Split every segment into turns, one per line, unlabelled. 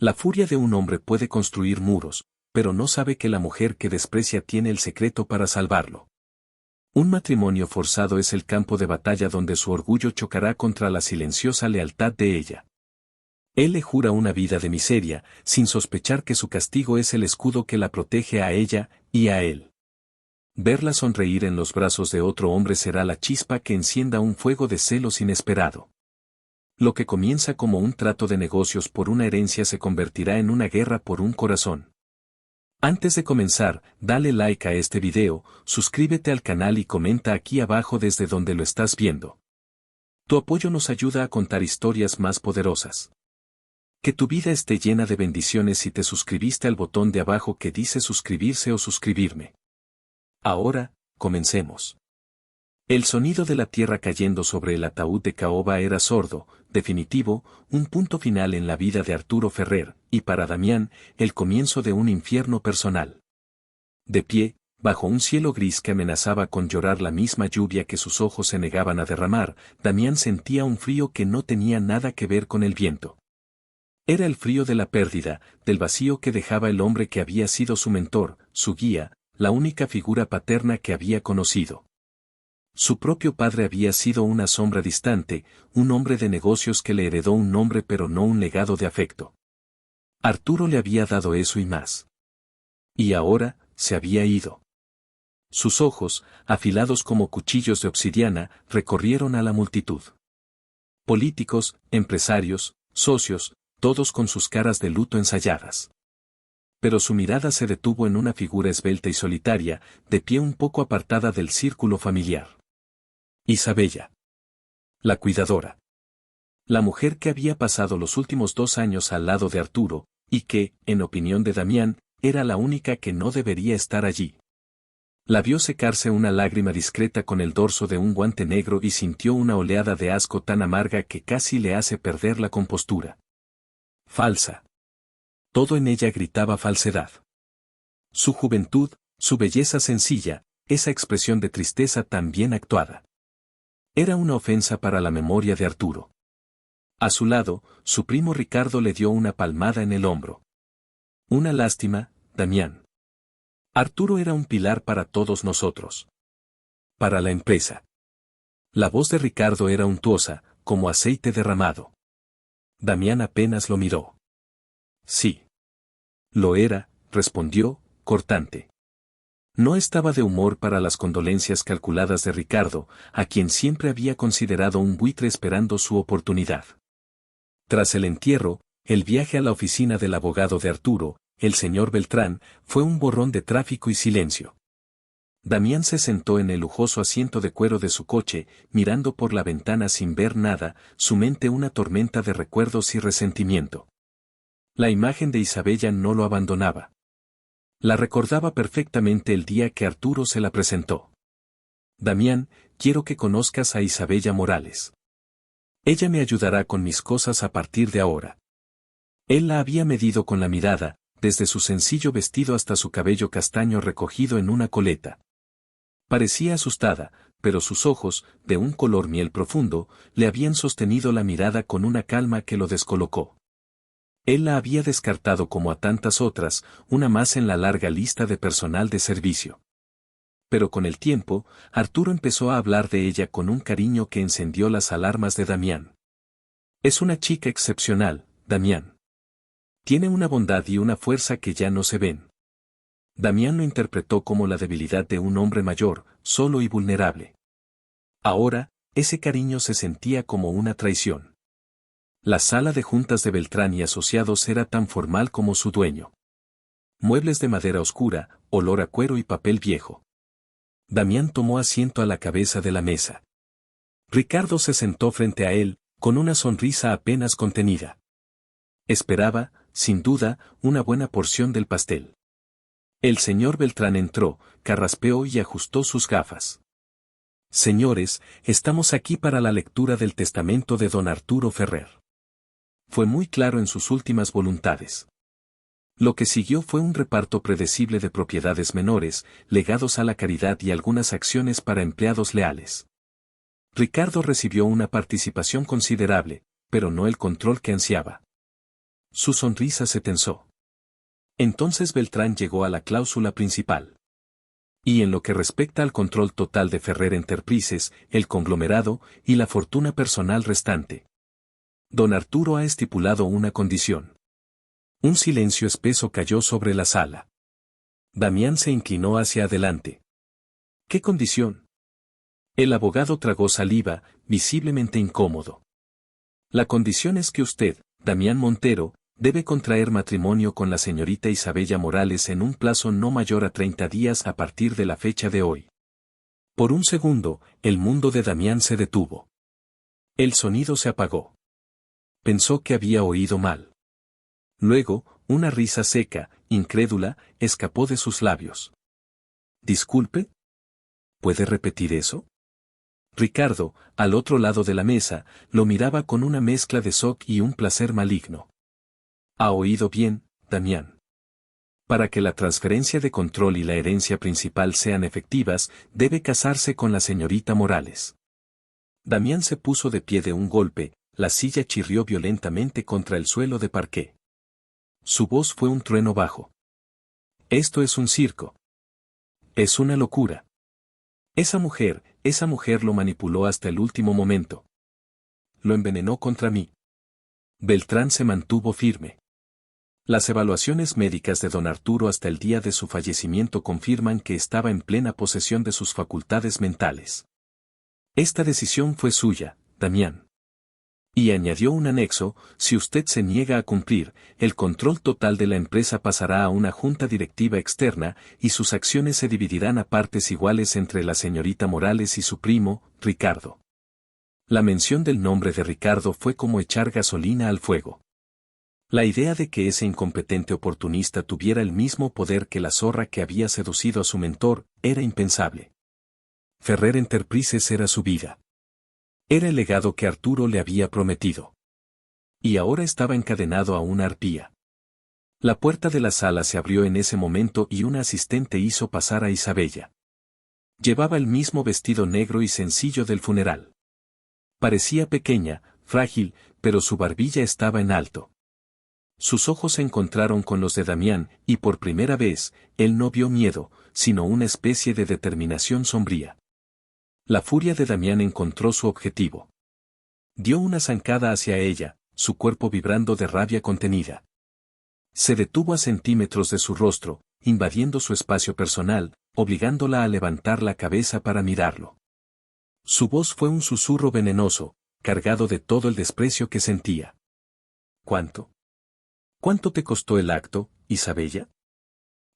La furia de un hombre puede construir muros, pero no sabe que la mujer que desprecia tiene el secreto para salvarlo. Un matrimonio forzado es el campo de batalla donde su orgullo chocará contra la silenciosa lealtad de ella. Él le jura una vida de miseria, sin sospechar que su castigo es el escudo que la protege a ella y a él. Verla sonreír en los brazos de otro hombre será la chispa que encienda un fuego de celos inesperado. Lo que comienza como un trato de negocios por una herencia se convertirá en una guerra por un corazón. Antes de comenzar, dale like a este video, suscríbete al canal y comenta aquí abajo desde donde lo estás viendo. Tu apoyo nos ayuda a contar historias más poderosas. Que tu vida esté llena de bendiciones si te suscribiste al botón de abajo que dice suscribirse o suscribirme. Ahora, comencemos. El sonido de la tierra cayendo sobre el ataúd de Caoba era sordo, definitivo, un punto final en la vida de Arturo Ferrer, y para Damián, el comienzo de un infierno personal. De pie, bajo un cielo gris que amenazaba con llorar la misma lluvia que sus ojos se negaban a derramar, Damián sentía un frío que no tenía nada que ver con el viento. Era el frío de la pérdida, del vacío que dejaba el hombre que había sido su mentor, su guía, la única figura paterna que había conocido. Su propio padre había sido una sombra distante, un hombre de negocios que le heredó un nombre pero no un legado de afecto. Arturo le había dado eso y más. Y ahora, se había ido. Sus ojos, afilados como cuchillos de obsidiana, recorrieron a la multitud. Políticos, empresarios, socios, todos con sus caras de luto ensayadas. Pero su mirada se detuvo en una figura esbelta y solitaria, de pie un poco apartada del círculo familiar. Isabella. La cuidadora. La mujer que había pasado los últimos 2 años al lado de Arturo, y que, en opinión de Damián, era la única que no debería estar allí. La vio secarse una lágrima discreta con el dorso de un guante negro y sintió una oleada de asco tan amarga que casi le hace perder la compostura. Falsa. Todo en ella gritaba falsedad. Su juventud, su belleza sencilla, esa expresión de tristeza tan bien actuada. Era una ofensa para la memoria de Arturo. A su lado, su primo Ricardo le dio una palmada en el hombro. Una lástima, Damián. Arturo era un pilar para todos nosotros. Para la empresa. La voz de Ricardo era untuosa, como aceite derramado. Damián apenas lo miró. Sí. Lo era, respondió, cortante. No estaba de humor para las condolencias calculadas de Ricardo, a quien siempre había considerado un buitre esperando su oportunidad. Tras el entierro, el viaje a la oficina del abogado de Arturo, el señor Beltrán, fue un borrón de tráfico y silencio. Damián se sentó en el lujoso asiento de cuero de su coche, mirando por la ventana sin ver nada, su mente una tormenta de recuerdos y resentimiento. La imagen de Isabella no lo abandonaba. La recordaba perfectamente el día que Arturo se la presentó. Damián, quiero que conozcas a Isabella Morales. Ella me ayudará con mis cosas a partir de ahora. Él la había medido con la mirada, desde su sencillo vestido hasta su cabello castaño recogido en una coleta. Parecía asustada, pero sus ojos, de un color miel profundo, le habían sostenido la mirada con una calma que lo descolocó. Él la había descartado como a tantas otras, una más en la larga lista de personal de servicio. Pero con el tiempo, Arturo empezó a hablar de ella con un cariño que encendió las alarmas de Damián. Es una chica excepcional, Damián. Tiene una bondad y una fuerza que ya no se ven. Damián lo interpretó como la debilidad de un hombre mayor, solo y vulnerable. Ahora, ese cariño se sentía como una traición. La sala de juntas de Beltrán y Asociados era tan formal como su dueño. Muebles de madera oscura, olor a cuero y papel viejo. Damián tomó asiento a la cabeza de la mesa. Ricardo se sentó frente a él, con una sonrisa apenas contenida. Esperaba, sin duda, una buena porción del pastel. El señor Beltrán entró, carraspeó y ajustó sus gafas. Señores, estamos aquí para la lectura del testamento de don Arturo Ferrer. Fue muy claro en sus últimas voluntades. Lo que siguió fue un reparto predecible de propiedades menores, legados a la caridad y algunas acciones para empleados leales. Ricardo recibió una participación considerable, pero no el control que ansiaba. Su sonrisa se tensó. Entonces Beltrán llegó a la cláusula principal. Y en lo que respecta al control total de Ferrer Enterprises, el conglomerado y la fortuna personal restante. Don Arturo ha estipulado una condición. Un silencio espeso cayó sobre la sala. Damián se inclinó hacia adelante. ¿Qué condición? El abogado tragó saliva, visiblemente incómodo. La condición es que usted, Damián Montero, debe contraer matrimonio con la señorita Isabella Morales en un plazo no mayor a 30 días a partir de la fecha de hoy. Por un segundo, el mundo de Damián se detuvo. El sonido se apagó. Pensó que había oído mal. Luego, una risa seca, incrédula, escapó de sus labios. ¿Disculpe? ¿Puede repetir eso? Ricardo, al otro lado de la mesa, lo miraba con una mezcla de shock y un placer maligno. ¿Ha oído bien, Damián? Para que la transferencia de control y la herencia principal sean efectivas, debe casarse con la señorita Morales. Damián se puso de pie de un golpe, la silla chirrió violentamente contra el suelo de parqué. Su voz fue un trueno bajo. Esto es un circo. Es una locura. Esa mujer lo manipuló hasta el último momento. Lo envenenó contra mí. Beltrán se mantuvo firme. Las evaluaciones médicas de don Arturo hasta el día de su fallecimiento confirman que estaba en plena posesión de sus facultades mentales. Esta decisión fue suya, Damián. Y añadió un anexo: si usted se niega a cumplir, el control total de la empresa pasará a una junta directiva externa y sus acciones se dividirán a partes iguales entre la señorita Morales y su primo, Ricardo. La mención del nombre de Ricardo fue como echar gasolina al fuego. La idea de que ese incompetente oportunista tuviera el mismo poder que la zorra que había seducido a su mentor, era impensable. Ferrer Enterprises era su vida. Era el legado que Arturo le había prometido. Y ahora estaba encadenado a una arpía. La puerta de la sala se abrió en ese momento y una asistente hizo pasar a Isabella. Llevaba el mismo vestido negro y sencillo del funeral. Parecía pequeña, frágil, pero su barbilla estaba en alto. Sus ojos se encontraron con los de Damián, y por primera vez, él no vio miedo, sino una especie de determinación sombría. La furia de Damián encontró su objetivo. Dio una zancada hacia ella, su cuerpo vibrando de rabia contenida. Se detuvo a centímetros de su rostro, invadiendo su espacio personal, obligándola a levantar la cabeza para mirarlo. Su voz fue un susurro venenoso, cargado de todo el desprecio que sentía. ¿Cuánto? ¿Cuánto te costó el acto, Isabella?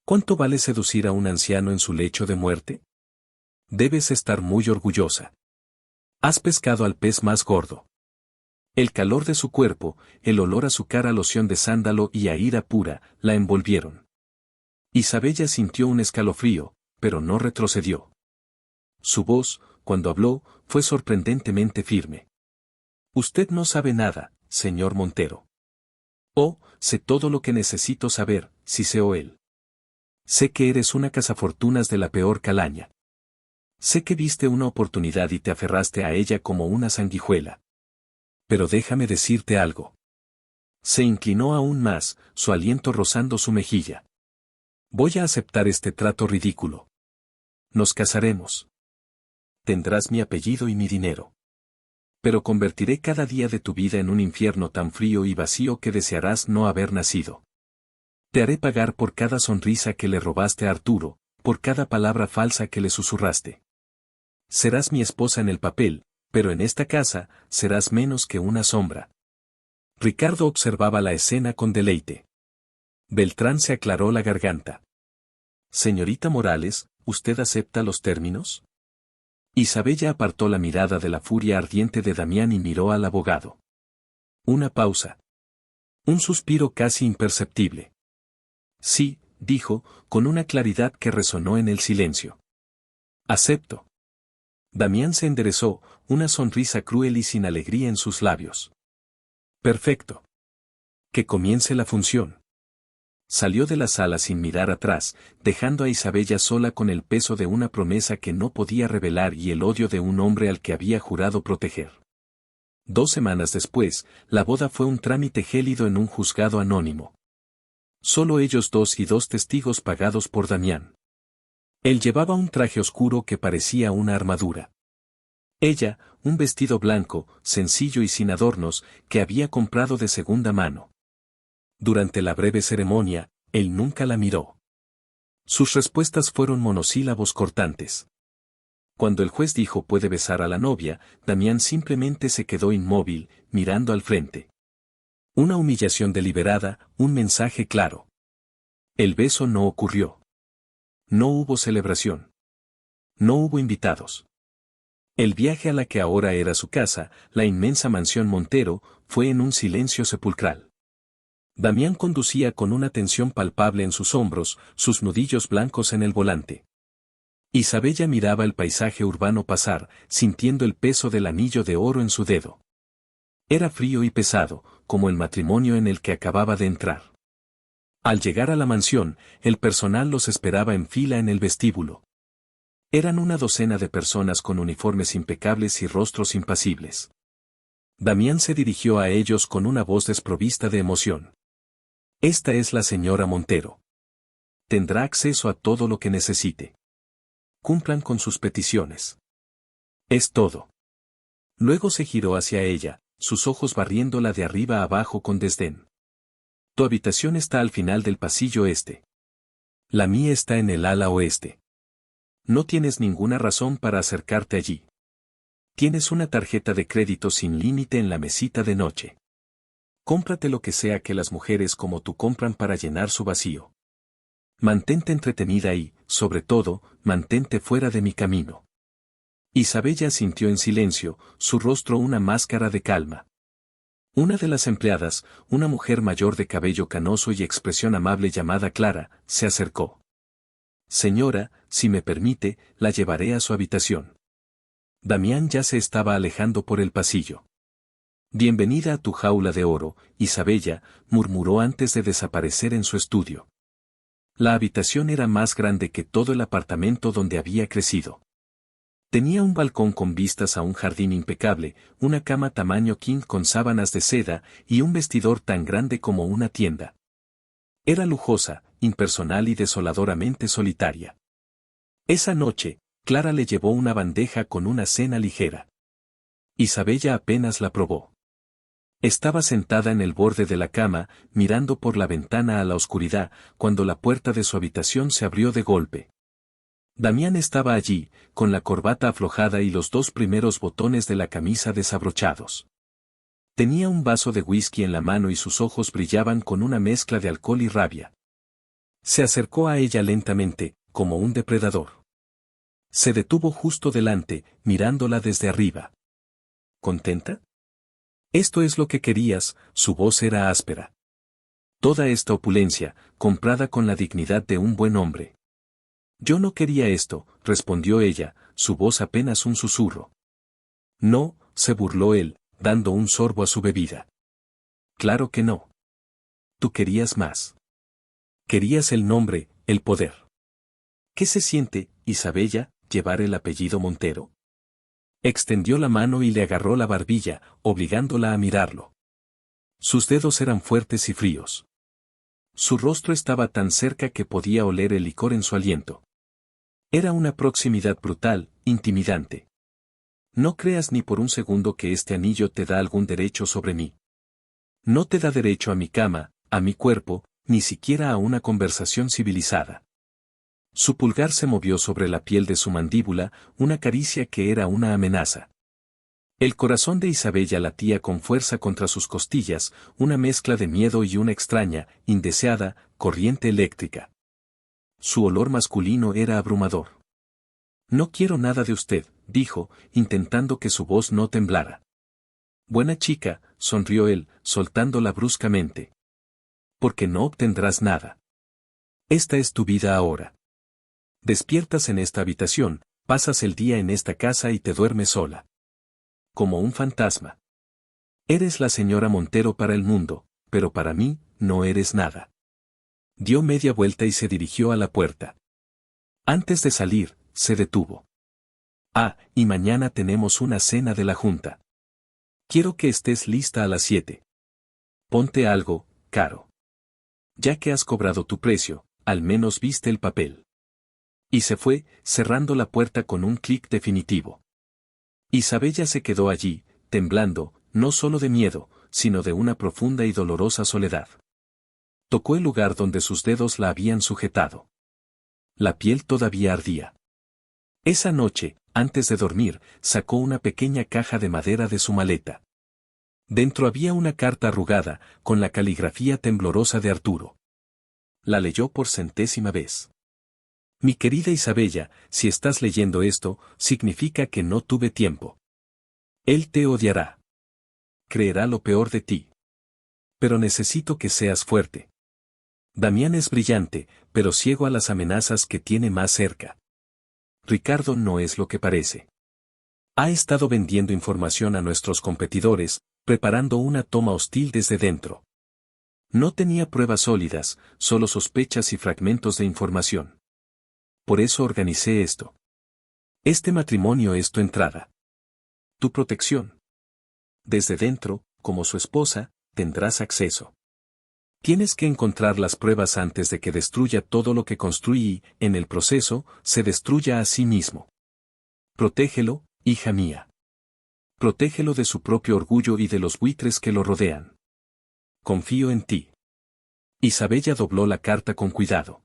¿Cuánto vale seducir a un anciano en su lecho de muerte? Debes estar muy orgullosa. Has pescado al pez más gordo. El calor de su cuerpo, el olor a su cara a loción de sándalo y a ira pura, la envolvieron. Isabella sintió un escalofrío, pero no retrocedió. Su voz, cuando habló, fue sorprendentemente firme. Usted no sabe nada, señor Montero. Oh, sé todo lo que necesito saber, siseó él. Sé que eres una cazafortunas de la peor calaña. Sé que viste una oportunidad y te aferraste a ella como una sanguijuela. Pero déjame decirte algo. Se inclinó aún más, su aliento rozando su mejilla. Voy a aceptar este trato ridículo. Nos casaremos. Tendrás mi apellido y mi dinero. Pero convertiré cada día de tu vida en un infierno tan frío y vacío que desearás no haber nacido. Te haré pagar por cada sonrisa que le robaste a Arturo, por cada palabra falsa que le susurraste. Serás mi esposa en el papel, pero en esta casa, serás menos que una sombra. Ricardo observaba la escena con deleite. Beltrán se aclaró la garganta. Señorita Morales, ¿usted acepta los términos? Isabella apartó la mirada de la furia ardiente de Damián y miró al abogado. Una pausa. Un suspiro casi imperceptible. Sí, dijo, con una claridad que resonó en el silencio. Acepto. Damián se enderezó, una sonrisa cruel y sin alegría en sus labios. Perfecto. Que comience la función. Salió de la sala sin mirar atrás, dejando a Isabella sola con el peso de una promesa que no podía revelar y el odio de un hombre al que había jurado proteger. 2 semanas después, la boda fue un trámite gélido en un juzgado anónimo. Solo ellos dos y 2 testigos pagados por Damián. Él llevaba un traje oscuro que parecía una armadura. Ella, un vestido blanco, sencillo y sin adornos, que había comprado de segunda mano. Durante la breve ceremonia, él nunca la miró. Sus respuestas fueron monosílabos cortantes. Cuando el juez dijo puede besar a la novia, Damián simplemente se quedó inmóvil, mirando al frente. Una humillación deliberada, un mensaje claro. El beso no ocurrió. No hubo celebración. No hubo invitados. El viaje a la que ahora era su casa, la inmensa mansión Montero, fue en un silencio sepulcral. Damián conducía con una tensión palpable en sus hombros, sus nudillos blancos en el volante. Isabella miraba el paisaje urbano pasar, sintiendo el peso del anillo de oro en su dedo. Era frío y pesado, como el matrimonio en el que acababa de entrar. Al llegar a la mansión, el personal los esperaba en fila en el vestíbulo. Eran una docena de personas con uniformes impecables y rostros impasibles. Damián se dirigió a ellos con una voz desprovista de emoción. Esta es la señora Montero. Tendrá acceso a todo lo que necesite. Cumplan con sus peticiones. Es todo. Luego se giró hacia ella, sus ojos barriéndola de arriba a abajo con desdén. Tu habitación está al final del pasillo este. La mía está en el ala oeste. No tienes ninguna razón para acercarte allí. Tienes una tarjeta de crédito sin límite en la mesita de noche. Cómprate lo que sea que las mujeres como tú compran para llenar su vacío. Mantente entretenida y, sobre todo, mantente fuera de mi camino. Isabella sintió en silencio, su rostro una máscara de calma. Una de las empleadas, una mujer mayor de cabello canoso y expresión amable llamada Clara, se acercó. Señora, si me permite, la llevaré a su habitación. Damián ya se estaba alejando por el pasillo. Bienvenida a tu jaula de oro, Isabella, murmuró antes de desaparecer en su estudio. La habitación era más grande que todo el apartamento donde había crecido. Tenía un balcón con vistas a un jardín impecable, una cama tamaño king con sábanas de seda y un vestidor tan grande como una tienda. Era lujosa, impersonal y desoladoramente solitaria. Esa noche, Clara le llevó una bandeja con una cena ligera. Isabella apenas la probó. Estaba sentada en el borde de la cama, mirando por la ventana a la oscuridad, cuando la puerta de su habitación se abrió de golpe. Damián estaba allí, con la corbata aflojada y los 2 primeros botones de la camisa desabrochados. Tenía un vaso de whisky en la mano y sus ojos brillaban con una mezcla de alcohol y rabia. Se acercó a ella lentamente, como un depredador. Se detuvo justo delante, mirándola desde arriba. ¿Contenta? Esto es lo que querías, su voz era áspera. Toda esta opulencia, comprada con la dignidad de un buen hombre. Yo no quería esto, respondió ella, su voz apenas un susurro. No, se burló él, dando un sorbo a su bebida. Claro que no. Tú querías más. Querías el nombre, el poder. ¿Qué se siente, Isabella, llevar el apellido Montero? Extendió la mano y le agarró la barbilla, obligándola a mirarlo. Sus dedos eran fuertes y fríos. Su rostro estaba tan cerca que podía oler el licor en su aliento. Era una proximidad brutal, intimidante. No creas ni por un segundo que este anillo te da algún derecho sobre mí. No te da derecho a mi cama, a mi cuerpo, ni siquiera a una conversación civilizada. Su pulgar se movió sobre la piel de su mandíbula, una caricia que era una amenaza. El corazón de Isabella latía con fuerza contra sus costillas, una mezcla de miedo y una extraña, indeseada, corriente eléctrica. Su olor masculino era abrumador. No quiero nada de usted, dijo, intentando que su voz no temblara. Buena chica, sonrió él, soltándola bruscamente. Porque no obtendrás nada. Esta es tu vida ahora. Despiertas en esta habitación, pasas el día en esta casa y te duermes sola. Como un fantasma. Eres la señora Montero para el mundo, pero para mí, no eres nada. Dio media vuelta y se dirigió a la puerta. Antes de salir, se detuvo. Ah, y mañana tenemos una cena de la Junta. Quiero que estés lista a las 7. Ponte algo, Caro. Ya que has cobrado tu precio, al menos viste el papel. Y se fue, cerrando la puerta con un clic definitivo. Isabella se quedó allí, temblando, no solo de miedo, sino de una profunda y dolorosa soledad. Tocó el lugar donde sus dedos la habían sujetado. La piel todavía ardía. Esa noche, antes de dormir, sacó una pequeña caja de madera de su maleta. Dentro había una carta arrugada, con la caligrafía temblorosa de Arturo. La leyó por 100ª vez. Mi querida Isabella, si estás leyendo esto, significa que no tuve tiempo. Él te odiará. Creerá lo peor de ti. Pero necesito que seas fuerte. Damián es brillante, pero ciego a las amenazas que tiene más cerca. Ricardo no es lo que parece. Ha estado vendiendo información a nuestros competidores, preparando una toma hostil desde dentro. No tenía pruebas sólidas, solo sospechas y fragmentos de información. Por eso organicé esto. Este matrimonio es tu entrada. Tu protección. Desde dentro, como su esposa, tendrás acceso. Tienes que encontrar las pruebas antes de que destruya todo lo que construí y, en el proceso, se destruya a sí mismo. Protégelo, hija mía. Protégelo de su propio orgullo y de los buitres que lo rodean. Confío en ti. Isabella dobló la carta con cuidado.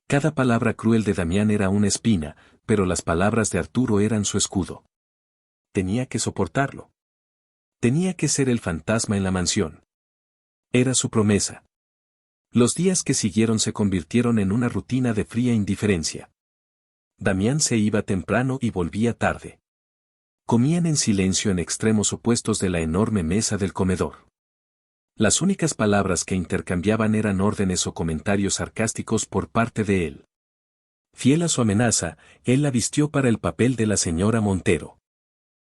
Cada palabra cruel de Damián era una espina, pero las palabras de Arturo eran su escudo. Tenía que soportarlo. Tenía que ser el fantasma en la mansión. Era su promesa. Los días que siguieron se convirtieron en una rutina de fría indiferencia. Damián se iba temprano y volvía tarde. Comían en silencio en extremos opuestos de la enorme mesa del comedor. Las únicas palabras que intercambiaban eran órdenes o comentarios sarcásticos por parte de él. Fiel a su amenaza, él la vistió para el papel de la señora Montero.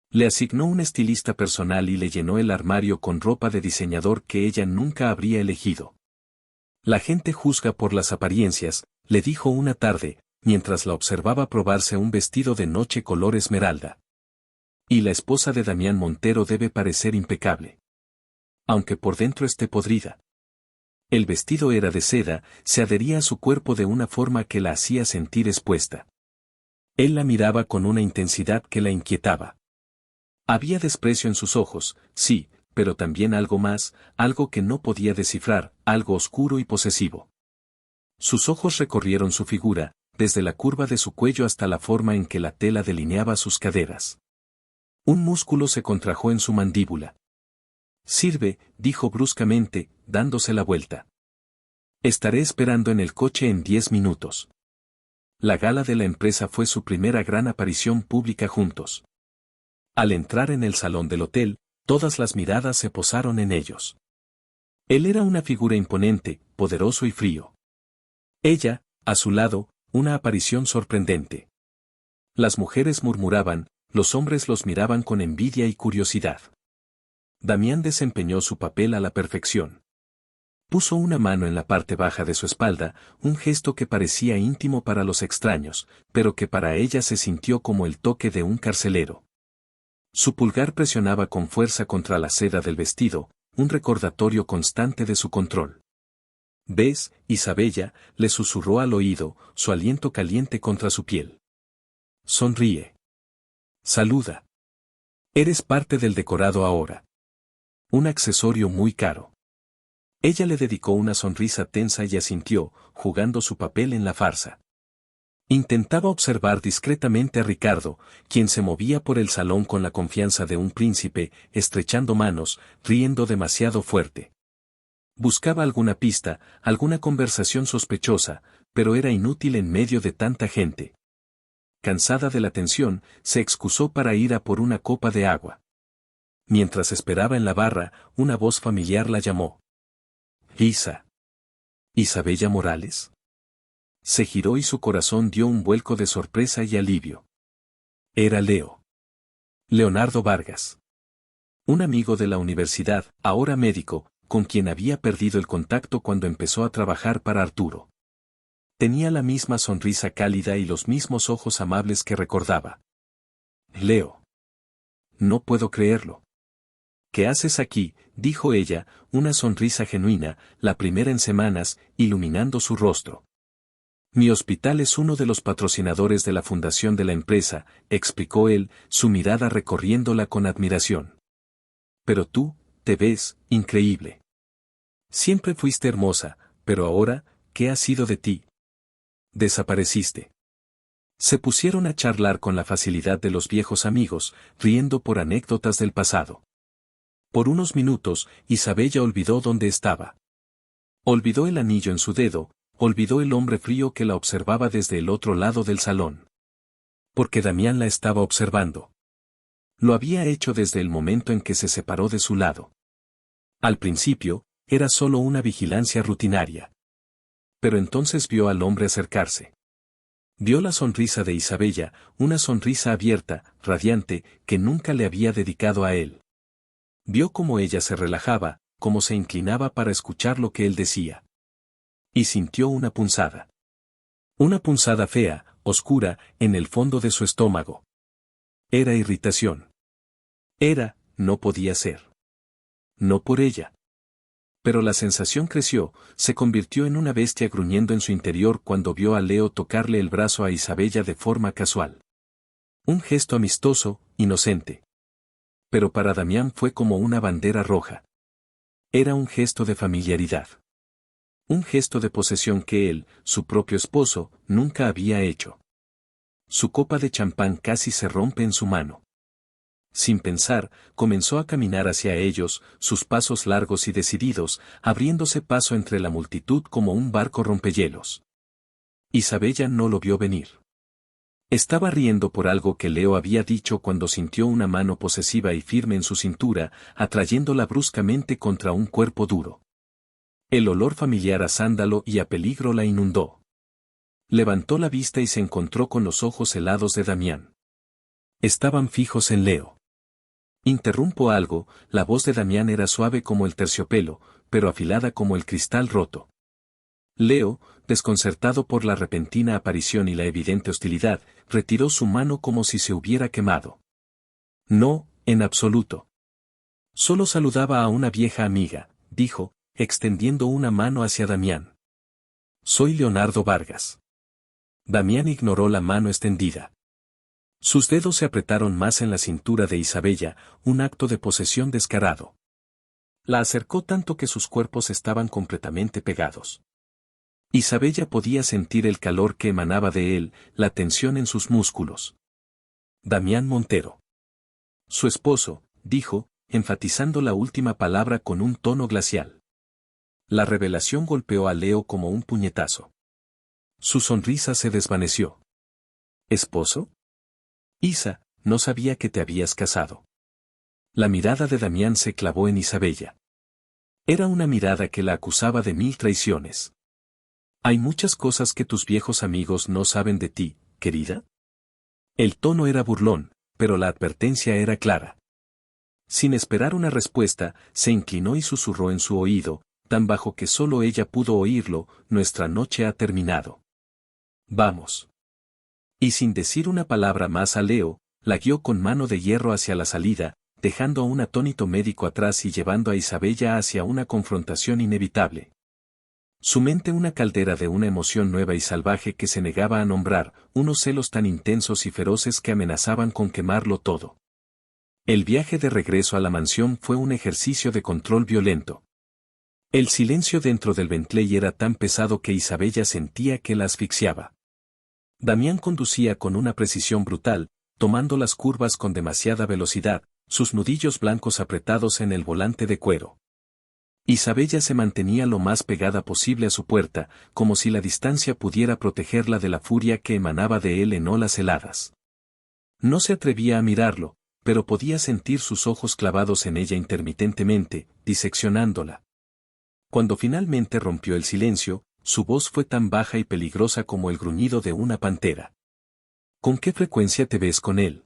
Le asignó un estilista personal y le llenó el armario con ropa de diseñador que ella nunca habría elegido. La gente juzga por las apariencias, le dijo una tarde, mientras la observaba probarse un vestido de noche color esmeralda. Y la esposa de Damián Montero debe parecer impecable. Aunque por dentro esté podrida. El vestido era de seda, se adhería a su cuerpo de una forma que la hacía sentir expuesta. Él la miraba con una intensidad que la inquietaba. Había desprecio en sus ojos, sí, pero también algo más, algo que no podía descifrar, algo oscuro y posesivo. Sus ojos recorrieron su figura, desde la curva de su cuello hasta la forma en que la tela delineaba sus caderas. Un músculo se contrajo en su mandíbula. Sirve, dijo bruscamente, dándose la vuelta. Estaré esperando en el coche en 10 minutos. La gala de la empresa fue su primera gran aparición pública juntos. Al entrar en el salón del hotel, todas las miradas se posaron en ellos. Él era una figura imponente, poderoso y frío. Ella, a su lado, una aparición sorprendente. Las mujeres murmuraban, los hombres los miraban con envidia y curiosidad. Damián desempeñó su papel a la perfección. Puso una mano en la parte baja de su espalda, un gesto que parecía íntimo para los extraños, pero que para ella se sintió como el toque de un carcelero. Su pulgar presionaba con fuerza contra la seda del vestido, un recordatorio constante de su control. ¿Ves, Isabella?, le susurró al oído, su aliento caliente contra su piel. Sonríe. Saluda. Eres parte del decorado ahora. Un accesorio muy caro. Ella le dedicó una sonrisa tensa y asintió, jugando su papel en la farsa. Intentaba observar discretamente a Ricardo, quien se movía por el salón con la confianza de un príncipe, estrechando manos, riendo demasiado fuerte. Buscaba alguna pista, alguna conversación sospechosa, pero era inútil en medio de tanta gente. Cansada de la tensión, se excusó para ir a por una copa de agua. Mientras esperaba en la barra, una voz familiar la llamó. Isa. ¿Isabella Morales? Se giró y su corazón dio un vuelco de sorpresa y alivio. Era Leo. Leonardo Vargas. Un amigo de la universidad, ahora médico, con quien había perdido el contacto cuando empezó a trabajar para Arturo. Tenía la misma sonrisa cálida y los mismos ojos amables que recordaba. Leo. No puedo creerlo. ¿Qué haces aquí?, dijo ella, una sonrisa genuina, la primera en semanas, iluminando su rostro. Mi hospital es uno de los patrocinadores de la fundación de la empresa, explicó él, su mirada recorriéndola con admiración. Pero tú, te ves, increíble. Siempre fuiste hermosa, pero ahora, ¿qué ha sido de ti? Desapareciste. Se pusieron a charlar con la facilidad de los viejos amigos, riendo por anécdotas del pasado. Por unos minutos, Isabella olvidó dónde estaba. Olvidó el anillo en su dedo, olvidó el hombre frío que la observaba desde el otro lado del salón. Porque Damián la estaba observando. Lo había hecho desde el momento en que se separó de su lado. Al principio, era solo una vigilancia rutinaria. Pero entonces vio al hombre acercarse. Vio la sonrisa de Isabella, una sonrisa abierta, radiante, que nunca le había dedicado a él. Vio cómo ella se relajaba, cómo se inclinaba para escuchar lo que él decía. Y sintió una punzada. Una punzada fea, oscura, en el fondo de su estómago. Era irritación. No podía ser. No por ella. Pero la sensación creció, se convirtió en una bestia gruñendo en su interior cuando vio a Leo tocarle el brazo a Isabella de forma casual. Un gesto amistoso, inocente. Pero para Damián fue como una bandera roja. Era un gesto de familiaridad. Un gesto de posesión que él, su propio esposo, nunca había hecho. Su copa de champán casi se rompe en su mano. Sin pensar, comenzó a caminar hacia ellos, sus pasos largos y decididos, abriéndose paso entre la multitud como un barco rompehielos. Isabella no lo vio venir. Estaba riendo por algo que Leo había dicho cuando sintió una mano posesiva y firme en su cintura, atrayéndola bruscamente contra un cuerpo duro. El olor familiar a sándalo y a peligro la inundó. Levantó la vista y se encontró con los ojos helados de Damián. Estaban fijos en Leo. Interrumpo algo, la voz de Damián era suave como el terciopelo, pero afilada como el cristal roto. Leo, desconcertado por la repentina aparición y la evidente hostilidad, retiró su mano como si se hubiera quemado. No, en absoluto. Solo saludaba a una vieja amiga, dijo, extendiendo una mano hacia Damián. Soy Leonardo Vargas. Damián ignoró la mano extendida. Sus dedos se apretaron más en la cintura de Isabella, un acto de posesión descarado. La acercó tanto que sus cuerpos estaban completamente pegados. Isabella podía sentir el calor que emanaba de él, la tensión en sus músculos. Damián Montero. Su esposo, dijo, enfatizando la última palabra con un tono glacial. La revelación golpeó a Leo como un puñetazo. Su sonrisa se desvaneció. ¿Esposo? Isa, no sabía que te habías casado. La mirada de Damián se clavó en Isabella. Era una mirada que la acusaba de 1000 traiciones. ¿Hay muchas cosas que tus viejos amigos no saben de ti, querida? El tono era burlón, pero la advertencia era clara. Sin esperar una respuesta, se inclinó y susurró en su oído, tan bajo que solo ella pudo oírlo, nuestra noche ha terminado. Vamos. Y sin decir una palabra más a Leo, la guió con mano de hierro hacia la salida, dejando a un atónito médico atrás y llevando a Isabella hacia una confrontación inevitable. Su mente una caldera de una emoción nueva y salvaje que se negaba a nombrar, unos celos tan intensos y feroces que amenazaban con quemarlo todo. El viaje de regreso a la mansión fue un ejercicio de control violento. El silencio dentro del Bentley era tan pesado que Isabella sentía que la asfixiaba. Damián conducía con una precisión brutal, tomando las curvas con demasiada velocidad, sus nudillos blancos apretados en el volante de cuero. Isabella se mantenía lo más pegada posible a su puerta, como si la distancia pudiera protegerla de la furia que emanaba de él en olas heladas. No se atrevía a mirarlo, pero podía sentir sus ojos clavados en ella intermitentemente, diseccionándola. Cuando finalmente rompió el silencio, su voz fue tan baja y peligrosa como el gruñido de una pantera. ¿Con qué frecuencia te ves con él?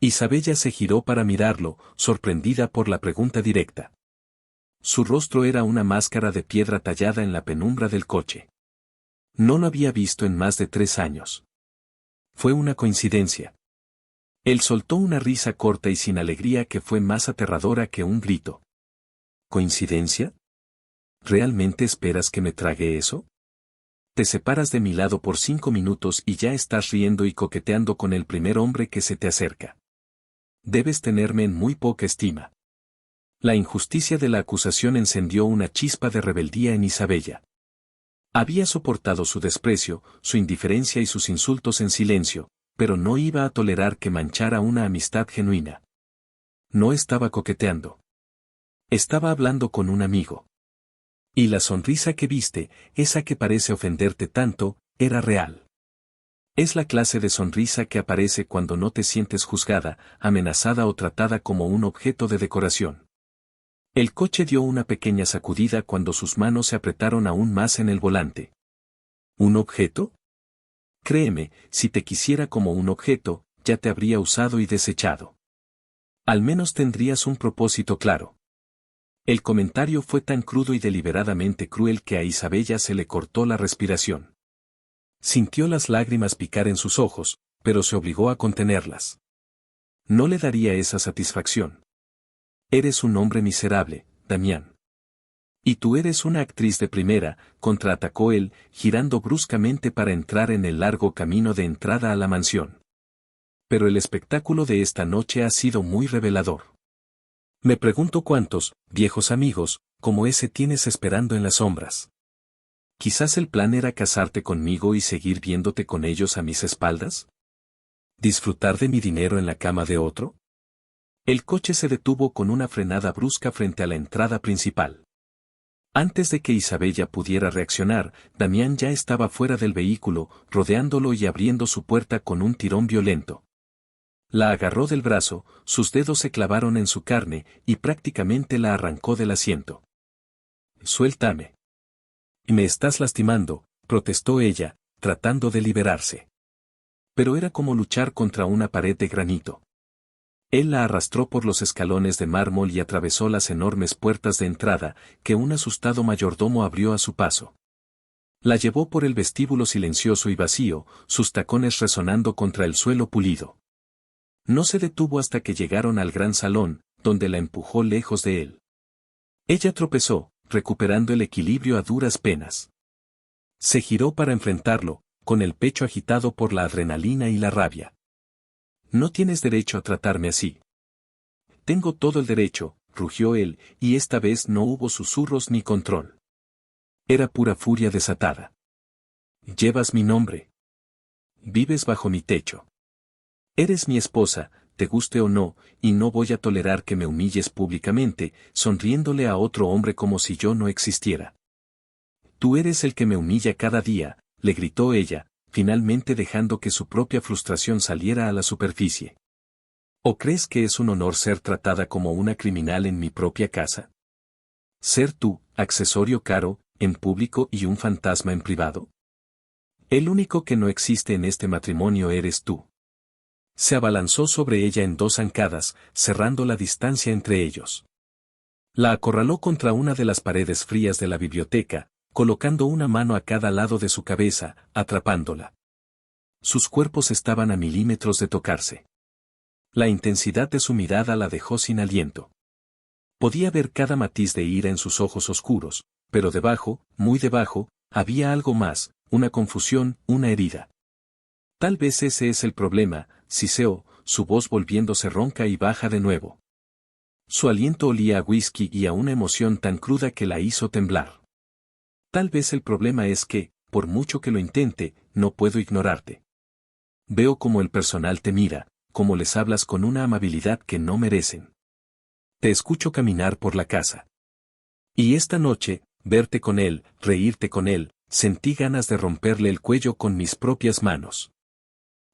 Isabella se giró para mirarlo, sorprendida por la pregunta directa. Su rostro era una máscara de piedra tallada en la penumbra del coche. No lo había visto en más de 3 años. Fue una coincidencia. Él soltó una risa corta y sin alegría que fue más aterradora que un grito. ¿Coincidencia? ¿Realmente esperas que me trague eso? Te separas de mi lado por 5 minutos y ya estás riendo y coqueteando con el primer hombre que se te acerca. Debes tenerme en muy poca estima. La injusticia de la acusación encendió una chispa de rebeldía en Isabella. Había soportado su desprecio, su indiferencia y sus insultos en silencio, pero no iba a tolerar que manchara una amistad genuina. No estaba coqueteando. Estaba hablando con un amigo. Y la sonrisa que viste, esa que parece ofenderte tanto, era real. Es la clase de sonrisa que aparece cuando no te sientes juzgada, amenazada o tratada como un objeto de decoración. El coche dio una pequeña sacudida cuando sus manos se apretaron aún más en el volante. ¿Un objeto? Créeme, si te quisiera como un objeto, ya te habría usado y desechado. Al menos tendrías un propósito claro. El comentario fue tan crudo y deliberadamente cruel que a Isabella se le cortó la respiración. Sintió las lágrimas picar en sus ojos, pero se obligó a contenerlas. No le daría esa satisfacción. Eres un hombre miserable, Damián. Y tú eres una actriz de primera, contraatacó él, girando bruscamente para entrar en el largo camino de entrada a la mansión. Pero el espectáculo de esta noche ha sido muy revelador. Me pregunto cuántos, viejos amigos, como ese tienes esperando en las sombras. Quizás el plan era casarte conmigo y seguir viéndote con ellos a mis espaldas. ¿Disfrutar de mi dinero en la cama de otro? El coche se detuvo con una frenada brusca frente a la entrada principal. Antes de que Isabella pudiera reaccionar, Damián ya estaba fuera del vehículo, rodeándolo y abriendo su puerta con un tirón violento. La agarró del brazo, sus dedos se clavaron en su carne y prácticamente la arrancó del asiento. «Suéltame. Me estás lastimando», protestó ella, tratando de liberarse. Pero era como luchar contra una pared de granito. Él la arrastró por los escalones de mármol y atravesó las enormes puertas de entrada, que un asustado mayordomo abrió a su paso. La llevó por el vestíbulo silencioso y vacío, sus tacones resonando contra el suelo pulido. No se detuvo hasta que llegaron al gran salón, donde la empujó lejos de él. Ella tropezó, recuperando el equilibrio a duras penas. Se giró para enfrentarlo, con el pecho agitado por la adrenalina y la rabia. «No tienes derecho a tratarme así». «Tengo todo el derecho», rugió él, y esta vez no hubo susurros ni control. Era pura furia desatada. «Llevas mi nombre. Vives bajo mi techo. Eres mi esposa, te guste o no, y no voy a tolerar que me humilles públicamente, sonriéndole a otro hombre como si yo no existiera». «Tú eres el que me humilla cada día», le gritó ella, finalmente dejando que su propia frustración saliera a la superficie. ¿O crees que es un honor ser tratada como una criminal en mi propia casa? ¿Ser tú, accesorio caro, en público y un fantasma en privado? El único que no existe en este matrimonio eres tú. Se abalanzó sobre ella en 2 zancadas, cerrando la distancia entre ellos. La acorraló contra una de las paredes frías de la biblioteca, colocando una mano a cada lado de su cabeza, atrapándola. Sus cuerpos estaban a milímetros de tocarse. La intensidad de su mirada la dejó sin aliento. Podía ver cada matiz de ira en sus ojos oscuros, pero debajo, muy debajo, había algo más, una confusión, una herida. Tal vez ese es el problema, siseó, su voz volviéndose ronca y baja de nuevo. Su aliento olía a whisky y a una emoción tan cruda que la hizo temblar. Tal vez el problema es que, por mucho que lo intente, no puedo ignorarte. Veo cómo el personal te mira, cómo les hablas con una amabilidad que no merecen. Te escucho caminar por la casa. Y esta noche, verte con él, reírte con él, sentí ganas de romperle el cuello con mis propias manos.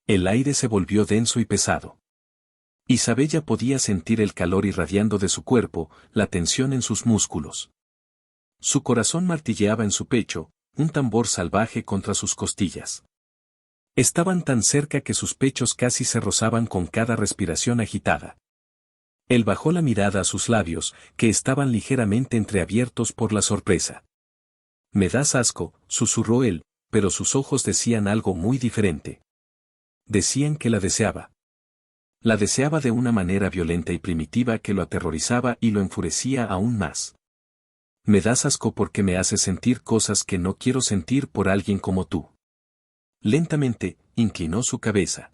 El aire se volvió denso y pesado. Isabella podía sentir el calor irradiando de su cuerpo, la tensión en sus músculos. Su corazón martilleaba en su pecho, un tambor salvaje contra sus costillas. Estaban tan cerca que sus pechos casi se rozaban con cada respiración agitada. Él bajó la mirada a sus labios, que estaban ligeramente entreabiertos por la sorpresa. «Me das asco», susurró él, pero sus ojos decían algo muy diferente. Decían que la deseaba. La deseaba de una manera violenta y primitiva que lo aterrorizaba y lo enfurecía aún más. Me das asco porque me haces sentir cosas que no quiero sentir por alguien como tú. Lentamente, inclinó su cabeza.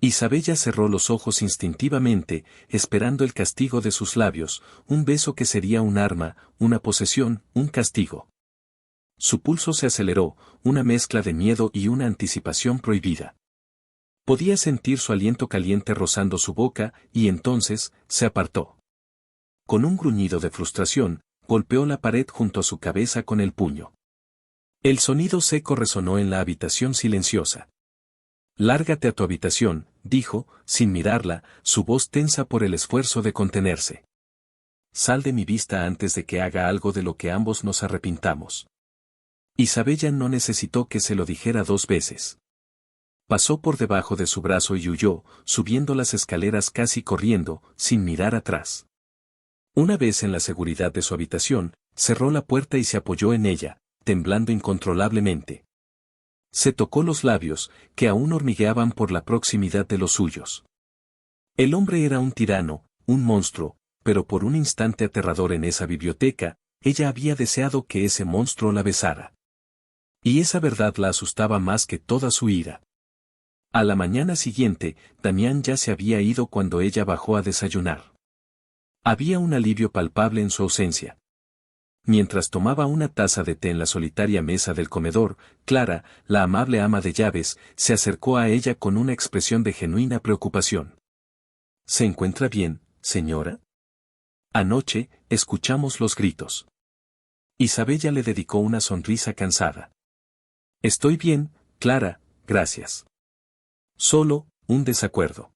Isabella cerró los ojos instintivamente, esperando el castigo de sus labios, un beso que sería un arma, una posesión, un castigo. Su pulso se aceleró, una mezcla de miedo y una anticipación prohibida. Podía sentir su aliento caliente rozando su boca, y entonces, se apartó. Con un gruñido de frustración, golpeó la pared junto a su cabeza con el puño. El sonido seco resonó en la habitación silenciosa. Lárgate a tu habitación, dijo, sin mirarla, su voz tensa por el esfuerzo de contenerse. Sal de mi vista antes de que haga algo de lo que ambos nos arrepintamos. Isabella no necesitó que se lo dijera 2 veces. Pasó por debajo de su brazo y huyó, subiendo las escaleras casi corriendo, sin mirar atrás. Una vez en la seguridad de su habitación, cerró la puerta y se apoyó en ella, temblando incontrolablemente. Se tocó los labios, que aún hormigueaban por la proximidad de los suyos. El hombre era un tirano, un monstruo, pero por un instante aterrador en esa biblioteca, ella había deseado que ese monstruo la besara. Y esa verdad la asustaba más que toda su ira. A la mañana siguiente, Damián ya se había ido cuando ella bajó a desayunar. Había un alivio palpable en su ausencia. Mientras tomaba una taza de té en la solitaria mesa del comedor, Clara, la amable ama de llaves, se acercó a ella con una expresión de genuina preocupación. ¿Se encuentra bien, señora? Anoche, escuchamos los gritos. Isabella le dedicó una sonrisa cansada. Estoy bien, Clara, gracias. Solo, un desacuerdo.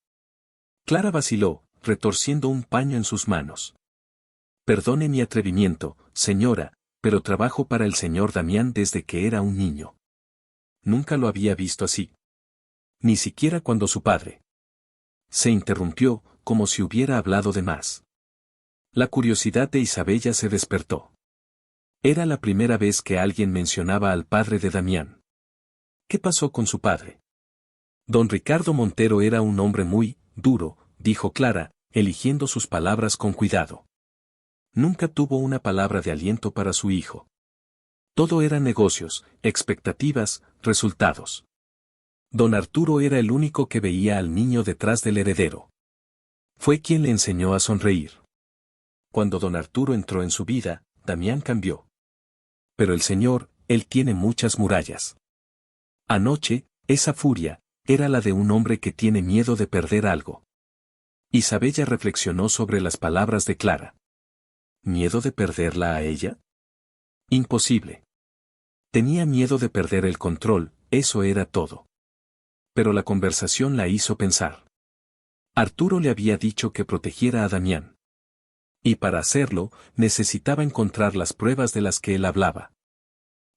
Clara vaciló, retorciendo un paño en sus manos. Perdone mi atrevimiento, señora, pero trabajo para el señor Damián desde que era un niño. Nunca lo había visto así. Ni siquiera cuando su padre. Se interrumpió, como si hubiera hablado de más. La curiosidad de Isabella se despertó. Era la primera vez que alguien mencionaba al padre de Damián. ¿Qué pasó con su padre? Don Ricardo Montero era un hombre muy duro, dijo Clara, eligiendo sus palabras con cuidado. Nunca tuvo una palabra de aliento para su hijo. Todo eran negocios, expectativas, resultados. Don Arturo era el único que veía al niño detrás del heredero. Fue quien le enseñó a sonreír. Cuando don Arturo entró en su vida, Damián cambió. Pero el señor, él tiene muchas murallas. Anoche, esa furia, era la de un hombre que tiene miedo de perder algo. Isabella reflexionó sobre las palabras de Clara. ¿Miedo de perderla a ella? Imposible. Tenía miedo de perder el control, eso era todo. Pero la conversación la hizo pensar. Arturo le había dicho que protegiera a Damián. Y para hacerlo, necesitaba encontrar las pruebas de las que él hablaba.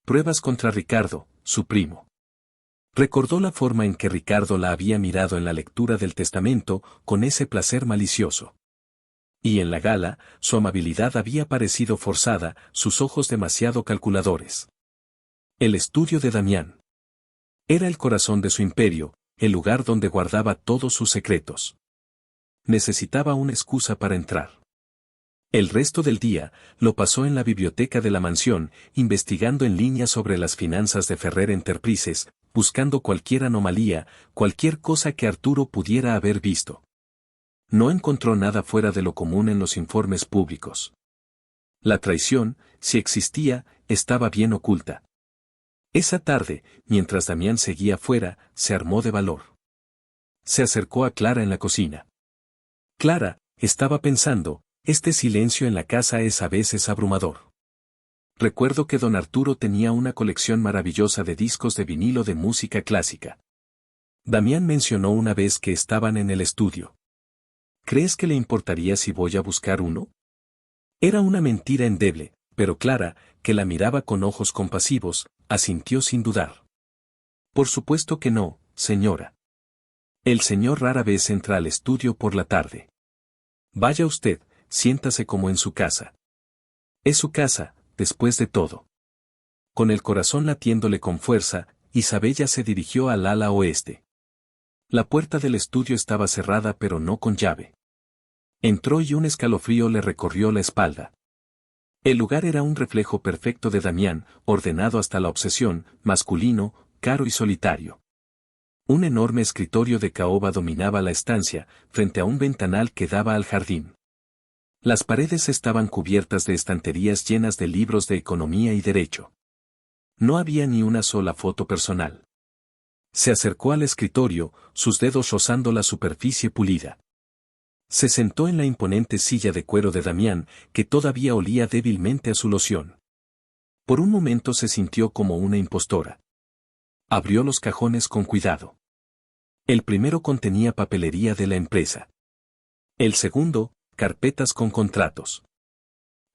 Pruebas contra Ricardo, su primo. Recordó la forma en que Ricardo la había mirado en la lectura del testamento, con ese placer malicioso. Y en la gala, su amabilidad había parecido forzada, sus ojos demasiado calculadores. El estudio de Damián. Era el corazón de su imperio, el lugar donde guardaba todos sus secretos. Necesitaba una excusa para entrar. El resto del día, lo pasó en la biblioteca de la mansión, investigando en línea sobre las finanzas de Ferrer Enterprises, buscando cualquier anomalía, cualquier cosa que Arturo pudiera haber visto. No encontró nada fuera de lo común en los informes públicos. La traición, si existía, estaba bien oculta. Esa tarde, mientras Damián seguía fuera, se armó de valor. Se acercó a Clara en la cocina. Clara, estaba pensando, este silencio en la casa es a veces abrumador. Recuerdo que don Arturo tenía una colección maravillosa de discos de vinilo de música clásica. Damián mencionó una vez que estaban en el estudio. ¿Crees que le importaría si voy a buscar uno? Era una mentira endeble, pero Clara, que la miraba con ojos compasivos, asintió sin dudar. Por supuesto que no, señora. El señor rara vez entra al estudio por la tarde. Vaya usted, siéntase como en su casa. Es su casa, después de todo. Con el corazón latiéndole con fuerza, Isabella se dirigió al ala oeste. La puerta del estudio estaba cerrada pero no con llave. Entró y un escalofrío le recorrió la espalda. El lugar era un reflejo perfecto de Damián, ordenado hasta la obsesión, masculino, caro y solitario. Un enorme escritorio de caoba dominaba la estancia, frente a un ventanal que daba al jardín. Las paredes estaban cubiertas de estanterías llenas de libros de economía y derecho. No había ni una sola foto personal. Se acercó al escritorio, sus dedos rozando la superficie pulida. Se sentó en la imponente silla de cuero de Damián, que todavía olía débilmente a su loción. Por un momento se sintió como una impostora. Abrió los cajones con cuidado. El primero contenía papelería de la empresa. El segundo, carpetas con contratos.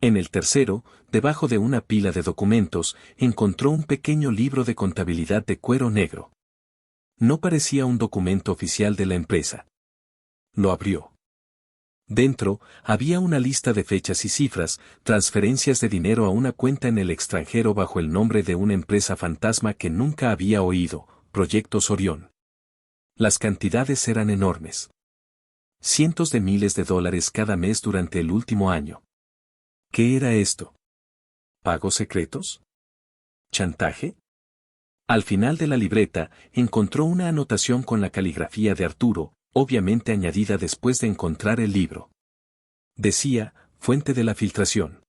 En el tercero, debajo de una pila de documentos, encontró un pequeño libro de contabilidad de cuero negro. No parecía un documento oficial de la empresa. Lo abrió. Dentro, había una lista de fechas y cifras, transferencias de dinero a una cuenta en el extranjero bajo el nombre de una empresa fantasma que nunca había oído, Proyectos Orión. Las cantidades eran enormes. Cientos de miles de dólares cada mes durante el último año. ¿Qué era esto? ¿Pagos secretos? ¿Chantaje? Al final de la libreta, encontró una anotación con la caligrafía de Arturo, obviamente añadida después de encontrar el libro. Decía, fuente de la filtración.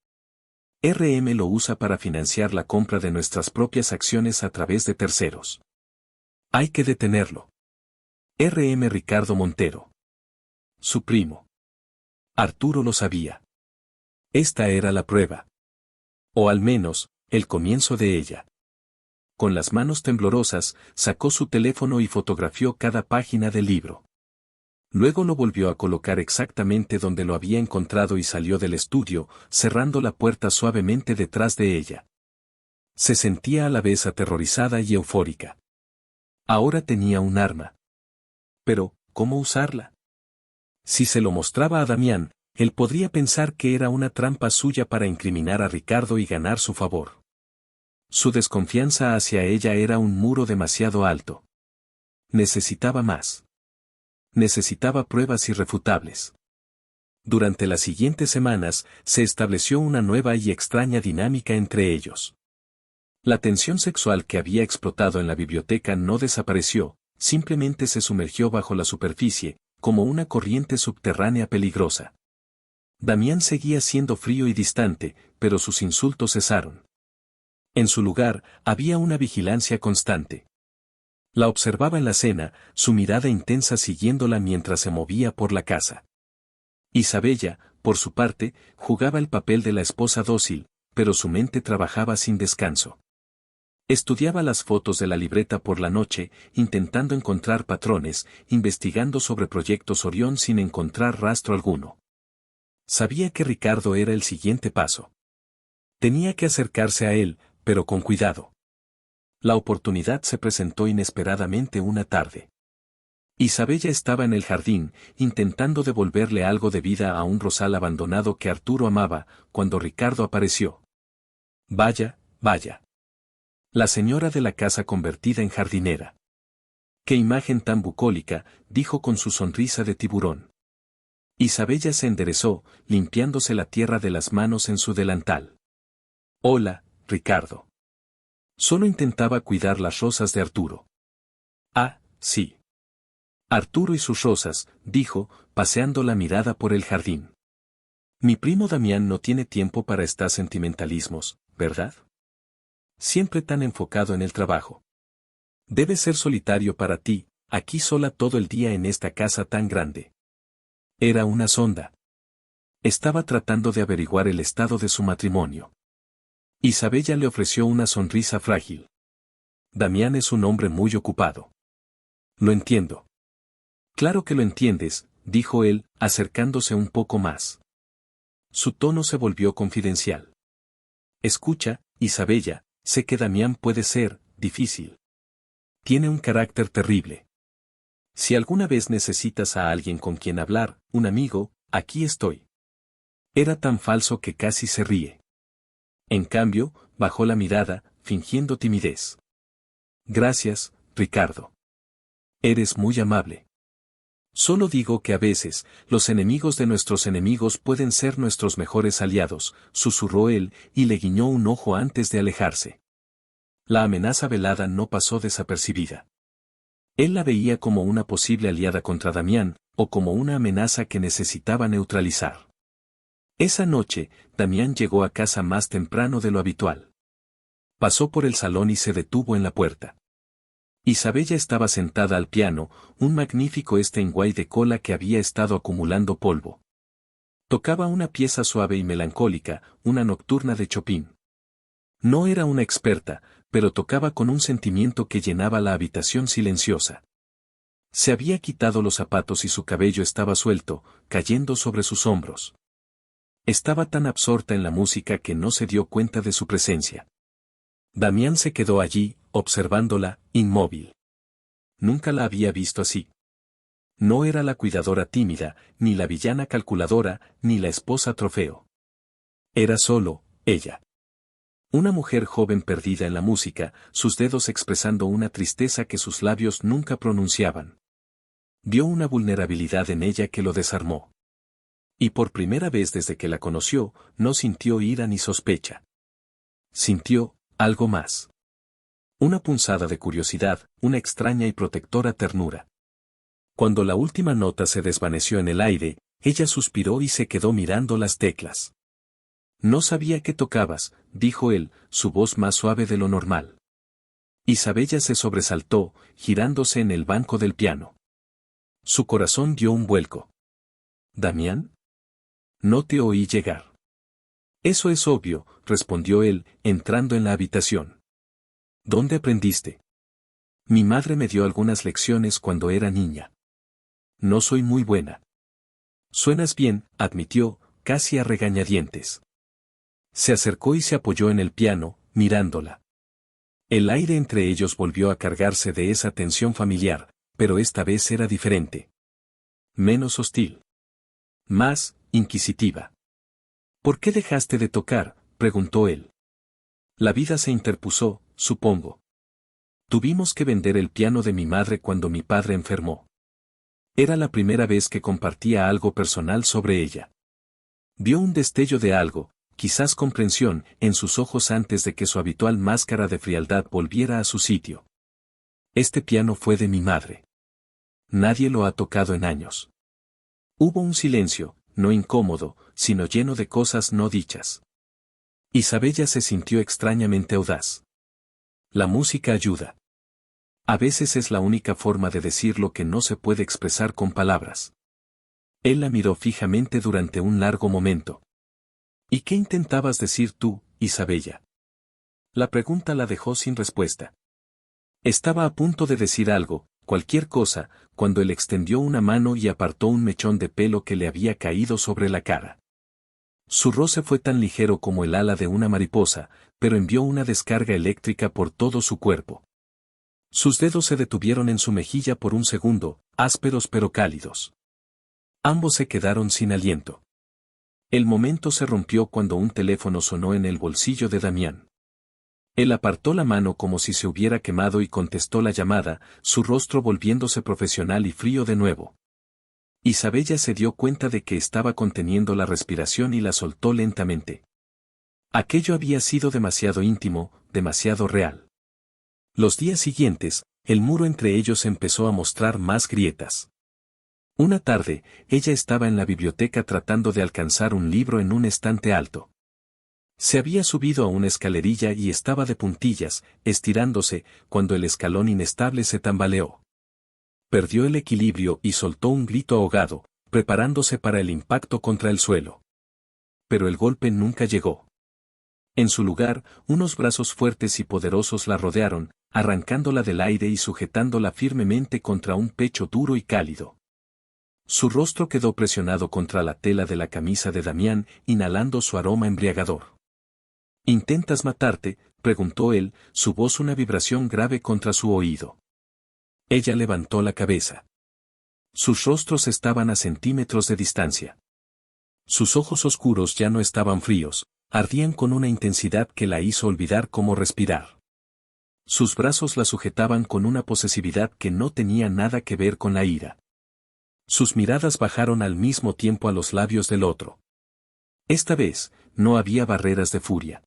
RM lo usa para financiar la compra de nuestras propias acciones a través de terceros. Hay que detenerlo. RM Ricardo Montero. Su primo. Arturo lo sabía. Esta era la prueba. O al menos, el comienzo de ella. Con las manos temblorosas, sacó su teléfono y fotografió cada página del libro. Luego lo volvió a colocar exactamente donde lo había encontrado y salió del estudio, cerrando la puerta suavemente detrás de ella. Se sentía a la vez aterrorizada y eufórica. Ahora tenía un arma. Pero, ¿cómo usarla? Si se lo mostraba a Damián, él podría pensar que era una trampa suya para incriminar a Ricardo y ganar su favor. Su desconfianza hacia ella era un muro demasiado alto. Necesitaba más. Necesitaba pruebas irrefutables. Durante las siguientes semanas, se estableció una nueva y extraña dinámica entre ellos. La tensión sexual que había explotado en la biblioteca no desapareció, simplemente se sumergió bajo la superficie, como una corriente subterránea peligrosa. Damián seguía siendo frío y distante, pero sus insultos cesaron. En su lugar, había una vigilancia constante. La observaba en la cena, su mirada intensa siguiéndola mientras se movía por la casa. Isabella, por su parte, jugaba el papel de la esposa dócil, pero su mente trabajaba sin descanso. Estudiaba las fotos de la libreta por la noche, intentando encontrar patrones, investigando sobre Proyectos Orión sin encontrar rastro alguno. Sabía que Ricardo era el siguiente paso. Tenía que acercarse a él, pero con cuidado. La oportunidad se presentó inesperadamente una tarde. Isabella estaba en el jardín, intentando devolverle algo de vida a un rosal abandonado que Arturo amaba, cuando Ricardo apareció. Vaya, vaya. La señora de la casa convertida en jardinera. Qué imagen tan bucólica, dijo con su sonrisa de tiburón. Isabella se enderezó, limpiándose la tierra de las manos en su delantal. Hola, Ricardo. Solo intentaba cuidar las rosas de Arturo. Ah, sí. Arturo y sus rosas, dijo, paseando la mirada por el jardín. Mi primo Damián no tiene tiempo para estos sentimentalismos, ¿verdad? Siempre tan enfocado en el trabajo. Debe ser solitario para ti, aquí sola todo el día en esta casa tan grande. Era una sonda. Estaba tratando de averiguar el estado de su matrimonio. Isabella le ofreció una sonrisa frágil. Damián es un hombre muy ocupado. Lo entiendo. Claro que lo entiendes, dijo él, acercándose un poco más. Su tono se volvió confidencial. Escucha, Isabella, sé que Damián puede ser difícil. Tiene un carácter terrible. Si alguna vez necesitas a alguien con quien hablar, un amigo, aquí estoy. Era tan falso que casi se ríe. En cambio, bajó la mirada, fingiendo timidez. Gracias, Ricardo. Eres muy amable. Solo digo que a veces, los enemigos de nuestros enemigos pueden ser nuestros mejores aliados, susurró él, y le guiñó un ojo antes de alejarse. La amenaza velada no pasó desapercibida. Él la veía como una posible aliada contra Damián, o como una amenaza que necesitaba neutralizar. Esa noche, Damián llegó a casa más temprano de lo habitual. Pasó por el salón y se detuvo en la puerta. Isabella estaba sentada al piano, un magnífico Steinway de cola que había estado acumulando polvo. Tocaba una pieza suave y melancólica, una nocturna de Chopin. No era una experta, pero tocaba con un sentimiento que llenaba la habitación silenciosa. Se había quitado los zapatos y su cabello estaba suelto, cayendo sobre sus hombros. Estaba tan absorta en la música que no se dio cuenta de su presencia. Damián se quedó allí, observándola, inmóvil. Nunca la había visto así. No era la cuidadora tímida, ni la villana calculadora, ni la esposa trofeo. Era solo, ella. Una mujer joven perdida en la música, sus dedos expresando una tristeza que sus labios nunca pronunciaban. Vio una vulnerabilidad en ella que lo desarmó. Y por primera vez desde que la conoció, no sintió ira ni sospecha. Sintió algo más. Una punzada de curiosidad, una extraña y protectora ternura. Cuando la última nota se desvaneció en el aire, ella suspiró y se quedó mirando las teclas. No sabía qué tocabas, dijo él, su voz más suave de lo normal. Isabella se sobresaltó, girándose en el banco del piano. Su corazón dio un vuelco. ¿Damián? No te oí llegar. Eso es obvio, respondió él, entrando en la habitación. ¿Dónde aprendiste? Mi madre me dio algunas lecciones cuando era niña. No soy muy buena. Suenas bien, admitió, casi a regañadientes. Se acercó y se apoyó en el piano, mirándola. El aire entre ellos volvió a cargarse de esa tensión familiar, pero esta vez era diferente. Menos hostil. Más inquisitiva. ¿Por qué dejaste de tocar?, preguntó él. La vida se interpuso, supongo. Tuvimos que vender el piano de mi madre cuando mi padre enfermó. Era la primera vez que compartía algo personal sobre ella. Vio un destello de algo, quizás comprensión, en sus ojos antes de que su habitual máscara de frialdad volviera a su sitio. Este piano fue de mi madre. Nadie lo ha tocado en años. Hubo un silencio, no incómodo, sino lleno de cosas no dichas. Isabella se sintió extrañamente audaz. La música ayuda. A veces es la única forma de decir lo que no se puede expresar con palabras. Él la miró fijamente durante un largo momento. ¿Y qué intentabas decir tú, Isabella? La pregunta la dejó sin respuesta. Estaba a punto de decir algo, cualquier cosa, cuando él extendió una mano y apartó un mechón de pelo que le había caído sobre la cara. Su roce fue tan ligero como el ala de una mariposa, pero envió una descarga eléctrica por todo su cuerpo. Sus dedos se detuvieron en su mejilla por un segundo, ásperos pero cálidos. Ambos se quedaron sin aliento. El momento se rompió cuando un teléfono sonó en el bolsillo de Damián. Él apartó la mano como si se hubiera quemado y contestó la llamada, su rostro volviéndose profesional y frío de nuevo. Isabella se dio cuenta de que estaba conteniendo la respiración y la soltó lentamente. Aquello había sido demasiado íntimo, demasiado real. Los días siguientes, el muro entre ellos empezó a mostrar más grietas. Una tarde, ella estaba en la biblioteca tratando de alcanzar un libro en un estante alto. Se había subido a una escalerilla y estaba de puntillas, estirándose, cuando el escalón inestable se tambaleó. Perdió el equilibrio y soltó un grito ahogado, preparándose para el impacto contra el suelo. Pero el golpe nunca llegó. En su lugar, unos brazos fuertes y poderosos la rodearon, arrancándola del aire y sujetándola firmemente contra un pecho duro y cálido. Su rostro quedó presionado contra la tela de la camisa de Damián, inhalando su aroma embriagador. ¿Intentas matarte?, preguntó él, su voz una vibración grave contra su oído. Ella levantó la cabeza. Sus rostros estaban a centímetros de distancia. Sus ojos oscuros ya no estaban fríos, ardían con una intensidad que la hizo olvidar cómo respirar. Sus brazos la sujetaban con una posesividad que no tenía nada que ver con la ira. Sus miradas bajaron al mismo tiempo a los labios del otro. Esta vez, no había barreras de furia.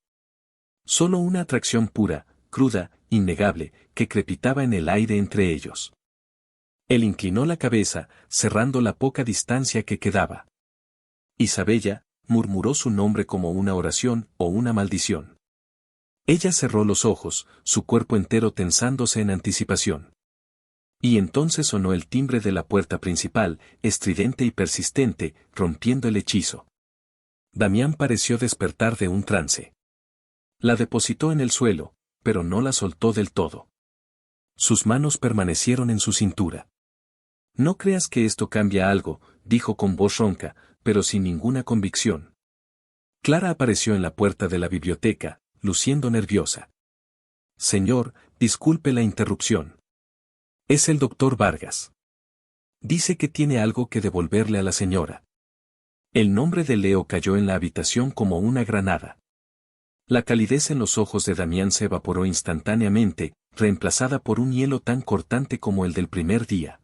Solo una atracción pura, cruda, innegable, que crepitaba en el aire entre ellos. Él inclinó la cabeza, cerrando la poca distancia que quedaba. Isabella, murmuró su nombre como una oración o una maldición. Ella cerró los ojos, su cuerpo entero tensándose en anticipación. Y entonces sonó el timbre de la puerta principal, estridente y persistente, rompiendo el hechizo. Damián pareció despertar de un trance. La depositó en el suelo, pero no la soltó del todo. Sus manos permanecieron en su cintura. No creas que esto cambia algo, dijo con voz ronca, pero sin ninguna convicción. Clara apareció en la puerta de la biblioteca, luciendo nerviosa. Señor, disculpe la interrupción. Es el doctor Vargas. Dice que tiene algo que devolverle a la señora. El nombre de Leo cayó en la habitación como una granada. La calidez en los ojos de Damián se evaporó instantáneamente, reemplazada por un hielo tan cortante como el del primer día.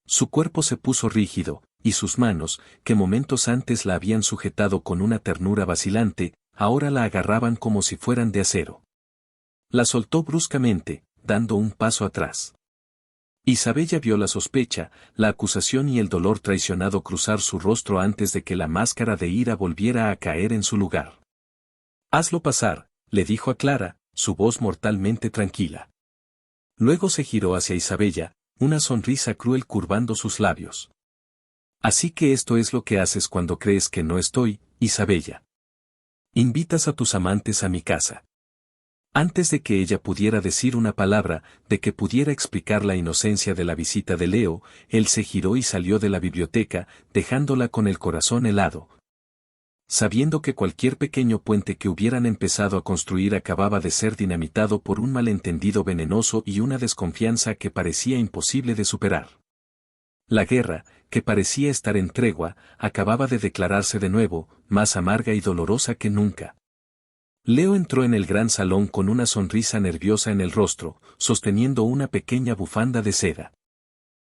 Su cuerpo se puso rígido, y sus manos, que momentos antes la habían sujetado con una ternura vacilante, ahora la agarraban como si fueran de acero. La soltó bruscamente, dando un paso atrás. Isabella vio la sospecha, la acusación y el dolor traicionado cruzar su rostro antes de que la máscara de ira volviera a caer en su lugar. «Hazlo pasar», le dijo a Clara, su voz mortalmente tranquila. Luego se giró hacia Isabella, una sonrisa cruel curvando sus labios. «Así que esto es lo que haces cuando crees que no estoy, Isabella. Invitas a tus amantes a mi casa». Antes de que ella pudiera decir una palabra, de que pudiera explicar la inocencia de la visita de Leo, él se giró y salió de la biblioteca, dejándola con el corazón helado, sabiendo que cualquier pequeño puente que hubieran empezado a construir acababa de ser dinamitado por un malentendido venenoso y una desconfianza que parecía imposible de superar. La guerra, que parecía estar en tregua, acababa de declararse de nuevo, más amarga y dolorosa que nunca. Leo entró en el gran salón con una sonrisa nerviosa en el rostro, sosteniendo una pequeña bufanda de seda.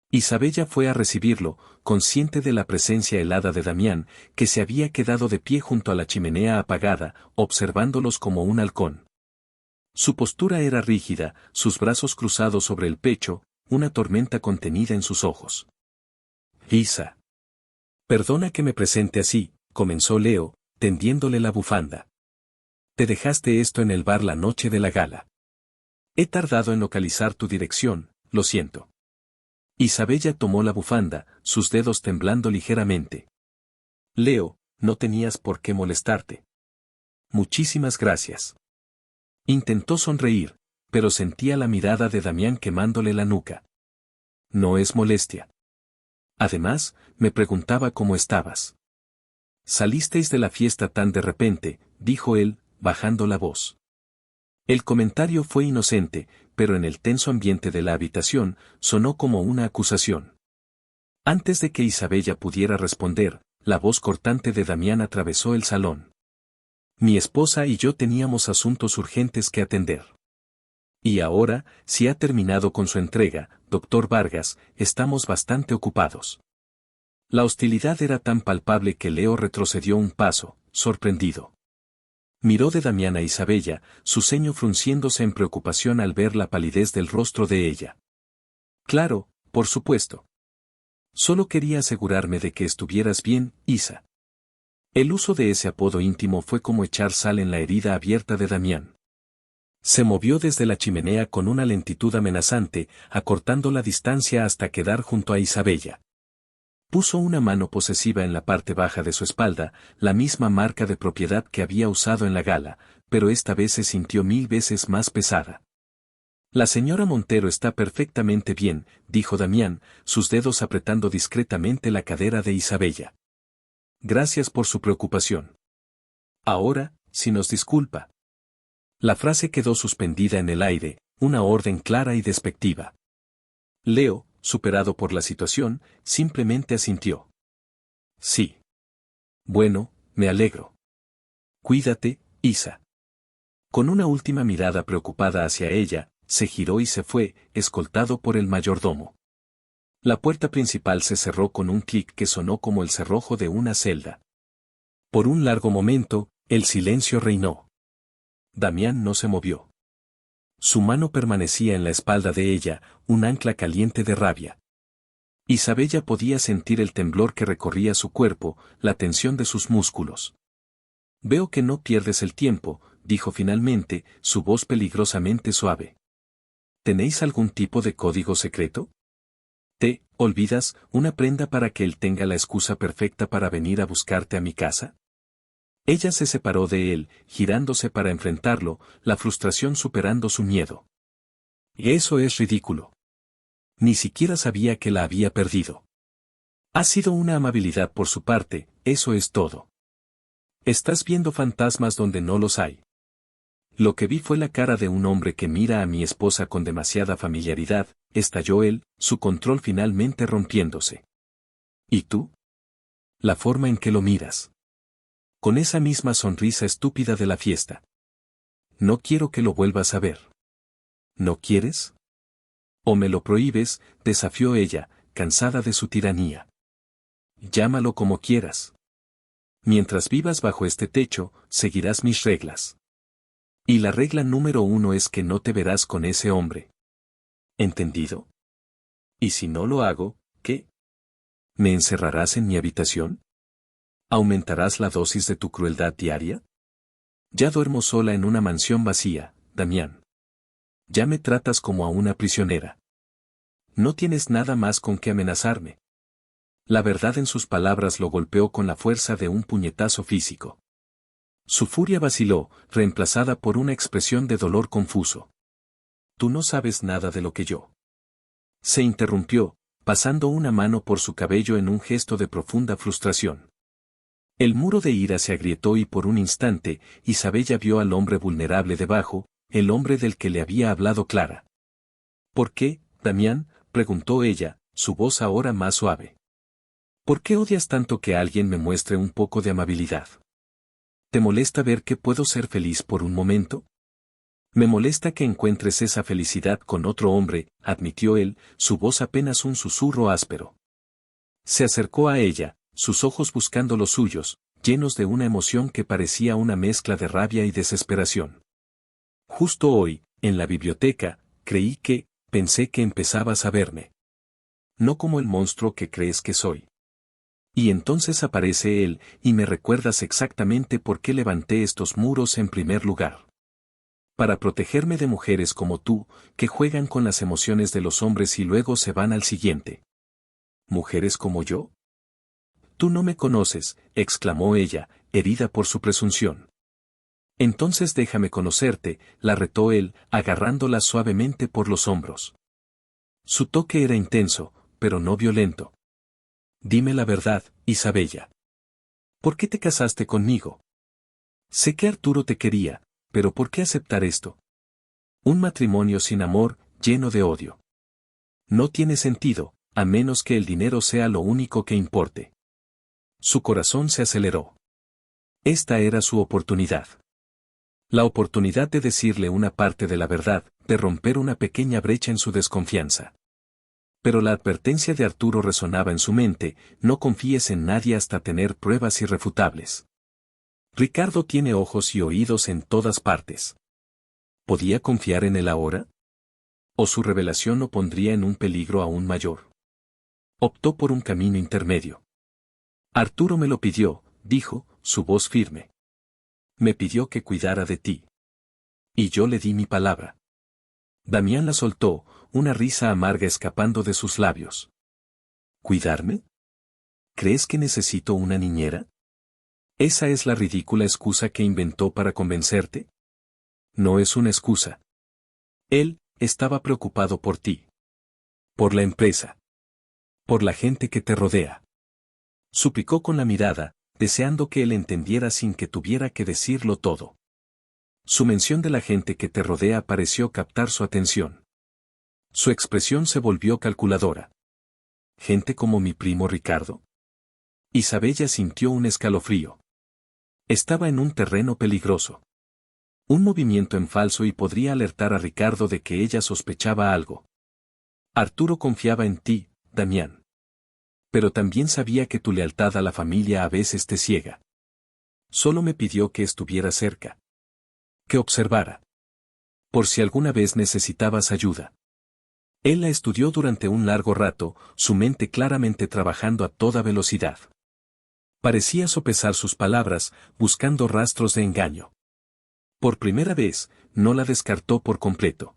Isabella fue a recibirlo, consciente de la presencia helada de Damián, que se había quedado de pie junto a la chimenea apagada, observándolos como un halcón. Su postura era rígida, sus brazos cruzados sobre el pecho, una tormenta contenida en sus ojos. «Isa. Perdona que me presente así», comenzó Leo, tendiéndole la bufanda. «Te dejaste esto en el bar la noche de la gala. He tardado en localizar tu dirección, lo siento». Isabella tomó la bufanda, sus dedos temblando ligeramente. «Leo, no tenías por qué molestarte». «Muchísimas gracias». Intentó sonreír, pero sentía la mirada de Damián quemándole la nuca. «No es molestia. Además, me preguntaba cómo estabas». «Salisteis de la fiesta tan de repente», dijo él, bajando la voz. El comentario fue inocente, pero en el tenso ambiente de la habitación, sonó como una acusación. Antes de que Isabella pudiera responder, la voz cortante de Damián atravesó el salón. «Mi esposa y yo teníamos asuntos urgentes que atender. Y ahora, si ha terminado con su entrega, doctor Vargas, estamos bastante ocupados». La hostilidad era tan palpable que Leo retrocedió un paso, sorprendido. Miró de Damián a Isabella, su ceño frunciéndose en preocupación al ver la palidez del rostro de ella. «Claro, por supuesto. Solo quería asegurarme de que estuvieras bien, Isa». El uso de ese apodo íntimo fue como echar sal en la herida abierta de Damián. Se movió desde la chimenea con una lentitud amenazante, acortando la distancia hasta quedar junto a Isabella. Puso una mano posesiva en la parte baja de su espalda, la misma marca de propiedad que había usado en la gala, pero esta vez se sintió 1000 veces más pesada. «La señora Montero está perfectamente bien», dijo Damián, sus dedos apretando discretamente la cadera de Isabella. «Gracias por su preocupación. Ahora, si nos disculpa». La frase quedó suspendida en el aire, una orden clara y despectiva. Leo, superado por la situación, simplemente asintió. «Sí. Bueno, me alegro. Cuídate, Isa». Con una última mirada preocupada hacia ella, se giró y se fue, escoltado por el mayordomo. La puerta principal se cerró con un clic que sonó como el cerrojo de una celda. Por un largo momento, el silencio reinó. Damián no se movió. Su mano permanecía en la espalda de ella, un ancla caliente de rabia. Isabella podía sentir el temblor que recorría su cuerpo, la tensión de sus músculos. Veo que no pierdes el tiempo, dijo finalmente, su voz peligrosamente suave. ¿Tenéis algún tipo de código secreto? ¿Te olvidas una prenda para que él tenga la excusa perfecta para venir a buscarte a mi casa? Ella se separó de él, girándose para enfrentarlo, la frustración superando su miedo. Y eso es ridículo. Ni siquiera sabía que la había perdido. Ha sido una amabilidad por su parte, eso es todo. Estás viendo fantasmas donde no los hay. Lo que vi fue la cara de un hombre que mira a mi esposa con demasiada familiaridad, estalló él, su control finalmente rompiéndose. ¿Y tú? La forma en que lo miras. Con esa misma sonrisa estúpida de la fiesta. No quiero que lo vuelvas a ver. ¿No quieres? O me lo prohíbes, desafió ella, cansada de su tiranía. Llámalo como quieras. Mientras vivas bajo este techo, seguirás mis reglas. Y la regla número 1 es que no te verás con ese hombre. ¿Entendido? ¿Y si no lo hago, qué? ¿Me encerrarás en mi habitación? ¿Aumentarás la dosis de tu crueldad diaria? Ya duermo sola en una mansión vacía, Damián. Ya me tratas como a una prisionera. No tienes nada más con que amenazarme. La verdad en sus palabras lo golpeó con la fuerza de un puñetazo físico. Su furia vaciló, reemplazada por una expresión de dolor confuso. Tú no sabes nada de lo que yo. Se interrumpió, pasando una mano por su cabello en un gesto de profunda frustración. El muro de ira se agrietó y por un instante, Isabella vio al hombre vulnerable debajo, el hombre del que le había hablado Clara. ¿Por qué, Damián?, preguntó ella, su voz ahora más suave. ¿Por qué odias tanto que alguien me muestre un poco de amabilidad? ¿Te molesta ver que puedo ser feliz por un momento? Me molesta que encuentres esa felicidad con otro hombre, admitió él, su voz apenas un susurro áspero. Se acercó a ella, sus ojos buscando los suyos, llenos de una emoción que parecía una mezcla de rabia y desesperación. Justo hoy, en la biblioteca, pensé que empezabas a verme. No como el monstruo que crees que soy. Y entonces aparece él, y me recuerdas exactamente por qué levanté estos muros en primer lugar. Para protegerme de mujeres como tú, que juegan con las emociones de los hombres y luego se van al siguiente. ¿Mujeres como yo? Tú no me conoces, exclamó ella, herida por su presunción. Entonces déjame conocerte, la retó él, agarrándola suavemente por los hombros. Su toque era intenso, pero no violento. Dime la verdad, Isabella. ¿Por qué te casaste conmigo? Sé que Arturo te quería, pero ¿por qué aceptar esto? Un matrimonio sin amor, lleno de odio. No tiene sentido, a menos que el dinero sea lo único que importe. Su corazón se aceleró. Esta era su oportunidad. La oportunidad de decirle una parte de la verdad, de romper una pequeña brecha en su desconfianza. Pero la advertencia de Arturo resonaba en su mente, no confíes en nadie hasta tener pruebas irrefutables. Ricardo tiene ojos y oídos en todas partes. ¿Podía confiar en él ahora? ¿O su revelación lo pondría en un peligro aún mayor? Optó por un camino intermedio. Arturo me lo pidió, dijo, su voz firme. Me pidió que cuidara de ti. Y yo le di mi palabra. Damián la soltó, una risa amarga escapando de sus labios. ¿Cuidarme? ¿Crees que necesito una niñera? ¿Esa es la ridícula excusa que inventó para convencerte? No es una excusa. Él estaba preocupado por ti. Por la empresa. Por la gente que te rodea. Suplicó con la mirada, deseando que él entendiera sin que tuviera que decirlo todo. Su mención de la gente que te rodea pareció captar su atención. Su expresión se volvió calculadora. ¿Gente como mi primo Ricardo? Isabella sintió un escalofrío. Estaba en un terreno peligroso. Un movimiento en falso y podría alertar a Ricardo de que ella sospechaba algo. Arturo confiaba en ti, Damián. Pero también sabía que tu lealtad a la familia a veces te ciega. Solo me pidió que estuviera cerca. Que observara. Por si alguna vez necesitabas ayuda. Él la estudió durante un largo rato, su mente claramente trabajando a toda velocidad. Parecía sopesar sus palabras, buscando rastros de engaño. Por primera vez, no la descartó por completo.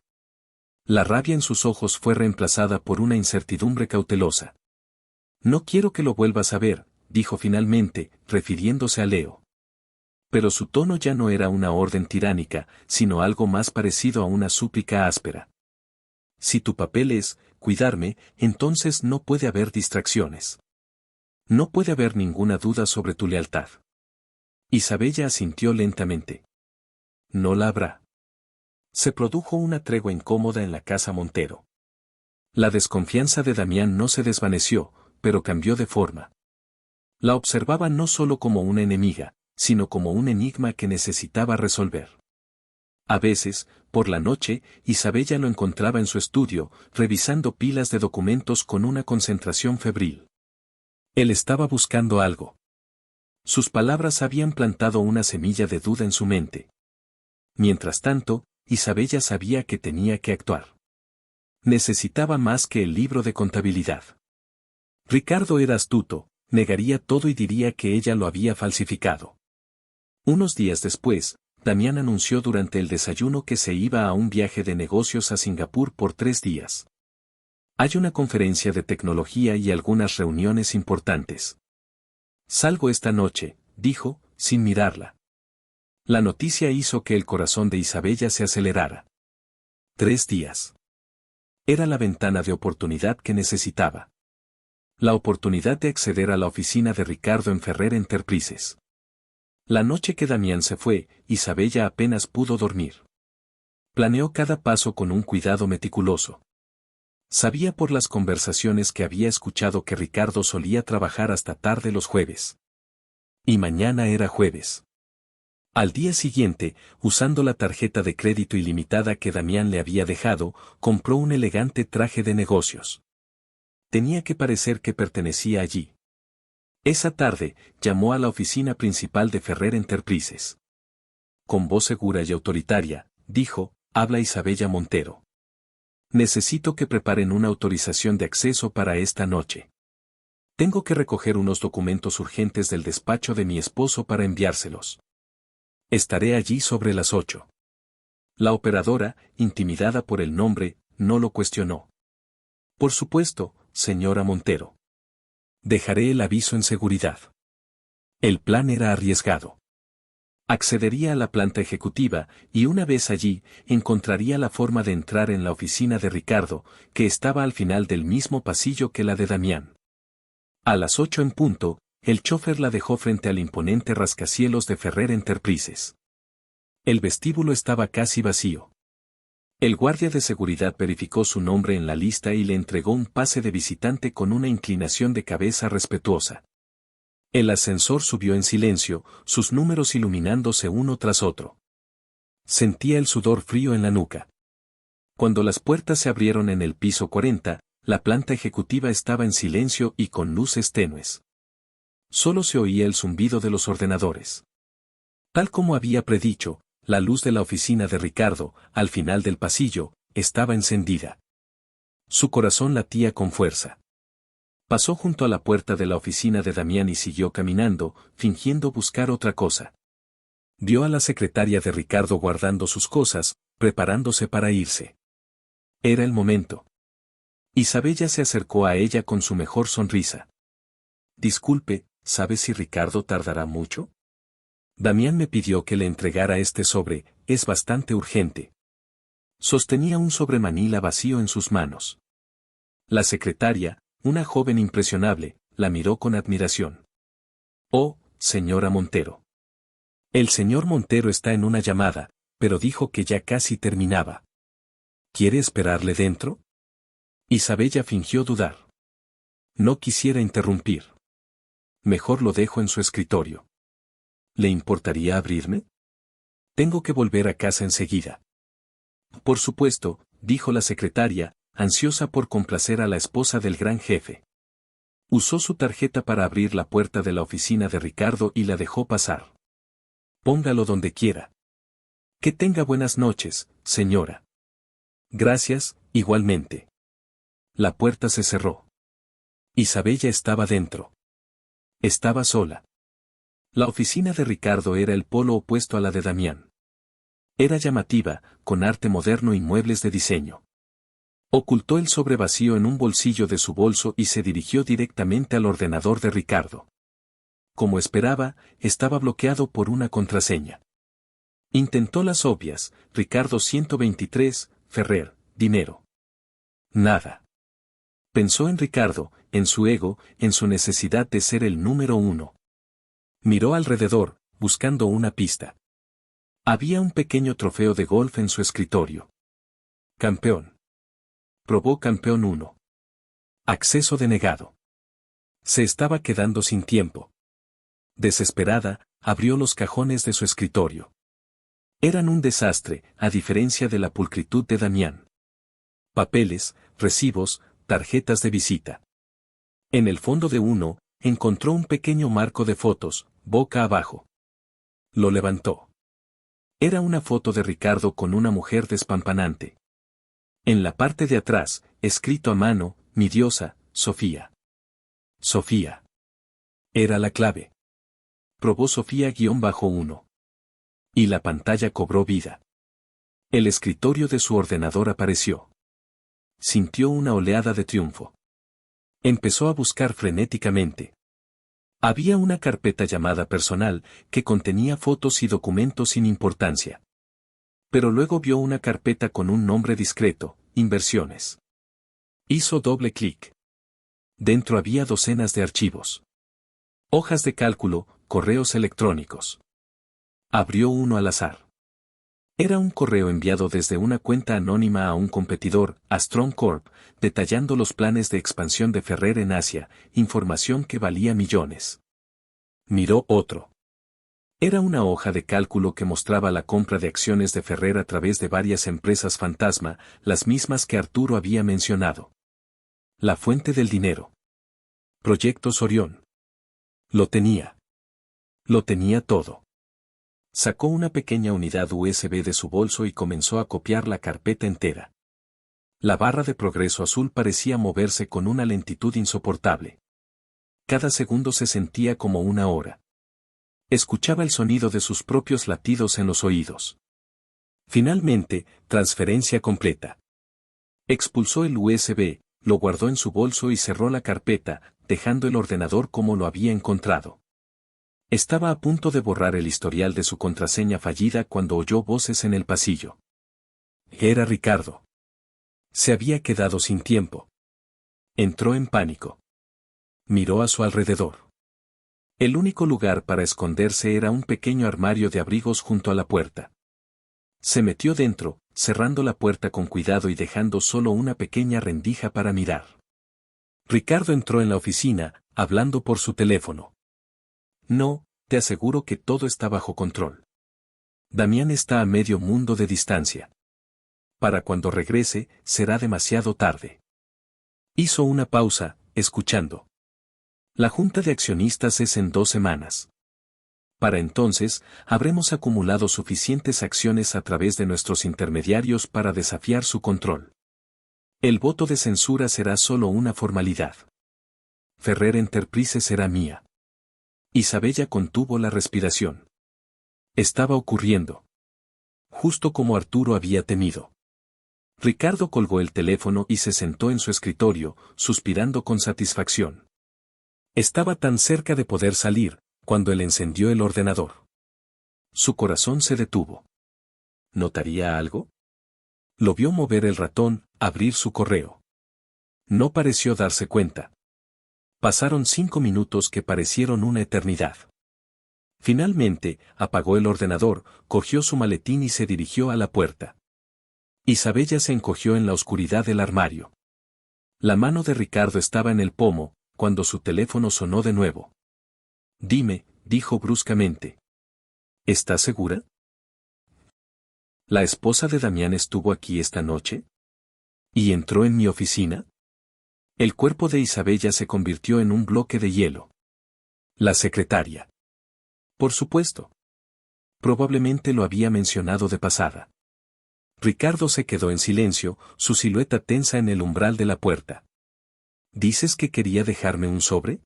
La rabia en sus ojos fue reemplazada por una incertidumbre cautelosa. No quiero que lo vuelvas a ver, dijo finalmente, refiriéndose a Leo. Pero su tono ya no era una orden tiránica, sino algo más parecido a una súplica áspera. Si tu papel es cuidarme, entonces no puede haber distracciones. No puede haber ninguna duda sobre tu lealtad. Isabella asintió lentamente. No la habrá. Se produjo una tregua incómoda en la casa Montero. La desconfianza de Damián no se desvaneció, pero cambió de forma. La observaba no solo como una enemiga, sino como un enigma que necesitaba resolver. A veces, por la noche, Isabella lo encontraba en su estudio, revisando pilas de documentos con una concentración febril. Él estaba buscando algo. Sus palabras habían plantado una semilla de duda en su mente. Mientras tanto, Isabella sabía que tenía que actuar. Necesitaba más que el libro de contabilidad. Ricardo era astuto, negaría todo y diría que ella lo había falsificado. Unos días después, Damián anunció durante el desayuno que se iba a un viaje de negocios a Singapur por 3 días. Hay una conferencia de tecnología y algunas reuniones importantes. Salgo esta noche, dijo, sin mirarla. La noticia hizo que el corazón de Isabella se acelerara. 3 días. Era la ventana de oportunidad que necesitaba. La oportunidad de acceder a la oficina de Ricardo en Ferrer Enterprises. La noche que Damián se fue, Isabella apenas pudo dormir. Planeó cada paso con un cuidado meticuloso. Sabía por las conversaciones que había escuchado que Ricardo solía trabajar hasta tarde los jueves. Y mañana era jueves. Al día siguiente, usando la tarjeta de crédito ilimitada que Damián le había dejado, compró un elegante traje de negocios. Tenía que parecer que pertenecía allí. Esa tarde, llamó a la oficina principal de Ferrer Enterprises. Con voz segura y autoritaria, dijo, habla Isabella Montero. Necesito que preparen una autorización de acceso para esta noche. Tengo que recoger unos documentos urgentes del despacho de mi esposo para enviárselos. Estaré allí sobre las 8. La operadora, intimidada por el nombre, no lo cuestionó. Por supuesto, señora Montero. Dejaré el aviso en seguridad. El plan era arriesgado. Accedería a la planta ejecutiva, y una vez allí, encontraría la forma de entrar en la oficina de Ricardo, que estaba al final del mismo pasillo que la de Damián. A las 8 en punto, el chofer la dejó frente al imponente rascacielos de Ferrer Enterprises. El vestíbulo estaba casi vacío. El guardia de seguridad verificó su nombre en la lista y le entregó un pase de visitante con una inclinación de cabeza respetuosa. El ascensor subió en silencio, sus números iluminándose uno tras otro. Sentía el sudor frío en la nuca. Cuando las puertas se abrieron en el piso 40, la planta ejecutiva estaba en silencio y con luces tenues. Solo se oía el zumbido de los ordenadores. Tal como había predicho, la luz de la oficina de Ricardo, al final del pasillo, estaba encendida. Su corazón latía con fuerza. Pasó junto a la puerta de la oficina de Damián y siguió caminando, fingiendo buscar otra cosa. Vio a la secretaria de Ricardo guardando sus cosas, preparándose para irse. Era el momento. Isabella se acercó a ella con su mejor sonrisa. Disculpe, ¿sabe si Ricardo tardará mucho? Damián me pidió que le entregara este sobre, es bastante urgente. Sostenía un sobre manila vacío en sus manos. La secretaria, una joven impresionable, la miró con admiración. Oh, señora Montero. El señor Montero está en una llamada, pero dijo que ya casi terminaba. ¿Quiere esperarle dentro? Isabella fingió dudar. No quisiera interrumpir. Mejor lo dejo en su escritorio. ¿Le importaría abrirme? Tengo que volver a casa enseguida. Por supuesto, dijo la secretaria, ansiosa por complacer a la esposa del gran jefe. Usó su tarjeta para abrir la puerta de la oficina de Ricardo y la dejó pasar. Póngalo donde quiera. Que tenga buenas noches, señora. Gracias, igualmente. La puerta se cerró. Isabella estaba dentro. Estaba sola. La oficina de Ricardo era el polo opuesto a la de Damián. Era llamativa, con arte moderno y muebles de diseño. Ocultó el sobre vacío en un bolsillo de su bolso y se dirigió directamente al ordenador de Ricardo. Como esperaba, estaba bloqueado por una contraseña. Intentó las obvias, Ricardo 123, Ferrer, dinero. Nada. Pensó en Ricardo, en su ego, en su necesidad de ser el número uno. Miró alrededor, buscando una pista. Había un pequeño trofeo de golf en su escritorio. Campeón. Probó campeón 1. Acceso denegado. Se estaba quedando sin tiempo. Desesperada, abrió los cajones de su escritorio. Eran un desastre, a diferencia de la pulcritud de Damián. Papeles, recibos, tarjetas de visita. En el fondo de uno, encontró un pequeño marco de fotos, boca abajo. Lo levantó. Era una foto de Ricardo con una mujer despampanante. En la parte de atrás, escrito a mano, mi diosa, Sofía. Sofía. Era la clave. Probó Sofía-1. Y la pantalla cobró vida. El escritorio de su ordenador apareció. Sintió una oleada de triunfo. Empezó a buscar frenéticamente. Había una carpeta llamada personal, que contenía fotos y documentos sin importancia. Pero luego vio una carpeta con un nombre discreto, inversiones. Hizo doble clic. Dentro había docenas de archivos. Hojas de cálculo, correos electrónicos. Abrió uno al azar. Era un correo enviado desde una cuenta anónima a un competidor, Astron Corp, detallando los planes de expansión de Ferrer en Asia, información que valía millones. Miró otro. Era una hoja de cálculo que mostraba la compra de acciones de Ferrer a través de varias empresas fantasma, las mismas que Arturo había mencionado. La fuente del dinero. Proyectos Orión. Lo tenía. Lo tenía todo. Sacó una pequeña unidad USB de su bolso y comenzó a copiar la carpeta entera. La barra de progreso azul parecía moverse con una lentitud insoportable. Cada segundo se sentía como una hora. Escuchaba el sonido de sus propios latidos en los oídos. Finalmente, transferencia completa. Expulsó el USB, lo guardó en su bolso y cerró la carpeta, dejando el ordenador como lo había encontrado. Estaba a punto de borrar el historial de su contraseña fallida cuando oyó voces en el pasillo. Era Ricardo. Se había quedado sin tiempo. Entró en pánico. Miró a su alrededor. El único lugar para esconderse era un pequeño armario de abrigos junto a la puerta. Se metió dentro, cerrando la puerta con cuidado y dejando solo una pequeña rendija para mirar. Ricardo entró en la oficina, hablando por su teléfono. No, te aseguro que todo está bajo control. Damián está a medio mundo de distancia. Para cuando regrese, será demasiado tarde. Hizo una pausa, escuchando. La junta de accionistas es en 2 semanas. Para entonces, habremos acumulado suficientes acciones a través de nuestros intermediarios para desafiar su control. El voto de censura será solo una formalidad. Ferrer Enterprise será mía. Isabella contuvo la respiración. Estaba ocurriendo. Justo como Arturo había temido. Ricardo colgó el teléfono y se sentó en su escritorio, suspirando con satisfacción. Estaba tan cerca de poder salir, cuando él encendió el ordenador. Su corazón se detuvo. ¿Notaría algo? Lo vio mover el ratón, abrir su correo. No pareció darse cuenta. Pasaron 5 minutos que parecieron una eternidad. Finalmente, apagó el ordenador, cogió su maletín y se dirigió a la puerta. Isabella se encogió en la oscuridad del armario. La mano de Ricardo estaba en el pomo, cuando su teléfono sonó de nuevo. Dime, dijo bruscamente. ¿Estás segura? ¿La esposa de Damián estuvo aquí esta noche? ¿Y entró en mi oficina? El cuerpo de Isabella se convirtió en un bloque de hielo. La secretaria. Por supuesto. Probablemente lo había mencionado de pasada. Ricardo se quedó en silencio, su silueta tensa en el umbral de la puerta. ¿Dices que quería dejarme un sobre?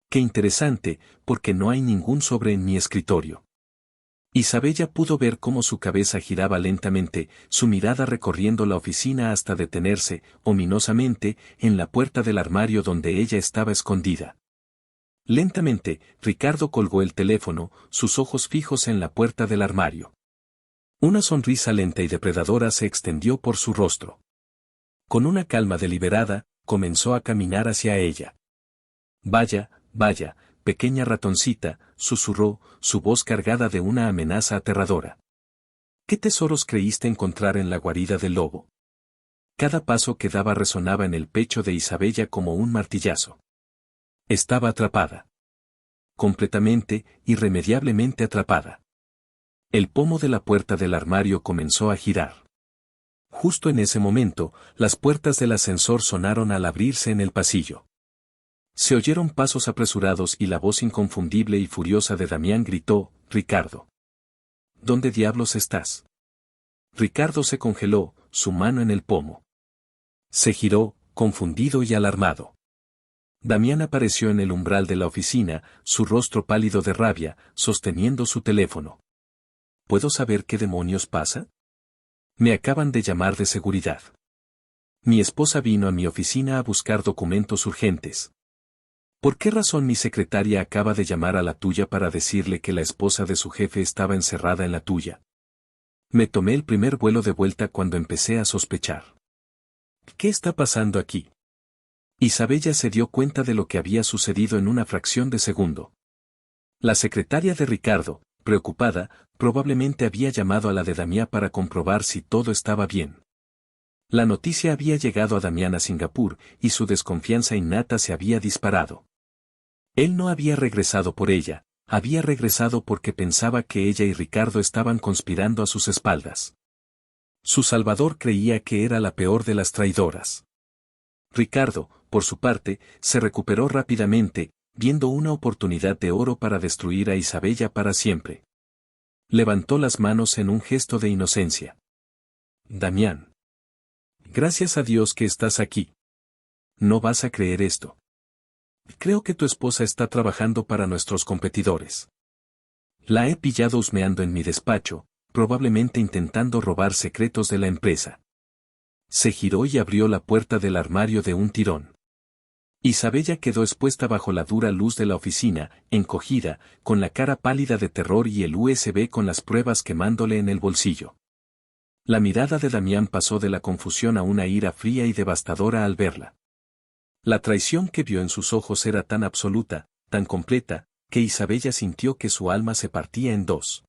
Qué interesante, porque no hay ningún sobre en mi escritorio. Isabella pudo ver cómo su cabeza giraba lentamente, su mirada recorriendo la oficina hasta detenerse, ominosamente, en la puerta del armario donde ella estaba escondida. Lentamente, Ricardo colgó el teléfono, sus ojos fijos en la puerta del armario. Una sonrisa lenta y depredadora se extendió por su rostro. Con una calma deliberada, comenzó a caminar hacia ella. Vaya, vaya, pequeña ratoncita, susurró, su voz cargada de una amenaza aterradora. ¿Qué tesoros creíste encontrar en la guarida del lobo? Cada paso que daba resonaba en el pecho de Isabella como un martillazo. Estaba atrapada. Completamente, irremediablemente atrapada. El pomo de la puerta del armario comenzó a girar. Justo en ese momento, las puertas del ascensor sonaron al abrirse en el pasillo. Se oyeron pasos apresurados y la voz inconfundible y furiosa de Damián gritó, «Ricardo. ¿Dónde diablos estás?» Ricardo se congeló, su mano en el pomo. Se giró, confundido y alarmado. Damián apareció en el umbral de la oficina, su rostro pálido de rabia, sosteniendo su teléfono. ¿Puedo saber qué demonios pasa? Me acaban de llamar de seguridad. Mi esposa vino a mi oficina a buscar documentos urgentes. ¿Por qué razón mi secretaria acaba de llamar a la tuya para decirle que la esposa de su jefe estaba encerrada en la tuya? Me tomé el primer vuelo de vuelta cuando empecé a sospechar. ¿Qué está pasando aquí? Isabella se dio cuenta de lo que había sucedido en una fracción de segundo. La secretaria de Ricardo, preocupada, probablemente había llamado a la de Damián para comprobar si todo estaba bien. La noticia había llegado a Damián a Singapur, y su desconfianza innata se había disparado. Él no había regresado por ella, había regresado porque pensaba que ella y Ricardo estaban conspirando a sus espaldas. Su salvador creía que era la peor de las traidoras. Ricardo, por su parte, se recuperó rápidamente, viendo una oportunidad de oro para destruir a Isabella para siempre. Levantó las manos en un gesto de inocencia. Damián. Gracias a Dios que estás aquí. No vas a creer esto. Creo que tu esposa está trabajando para nuestros competidores. La he pillado husmeando en mi despacho, probablemente intentando robar secretos de la empresa. Se giró y abrió la puerta del armario de un tirón. Isabella quedó expuesta bajo la dura luz de la oficina, encogida, con la cara pálida de terror y el USB con las pruebas quemándole en el bolsillo. La mirada de Damián pasó de la confusión a una ira fría y devastadora al verla. La traición que vio en sus ojos era tan absoluta, tan completa, que Isabella sintió que su alma se partía en dos.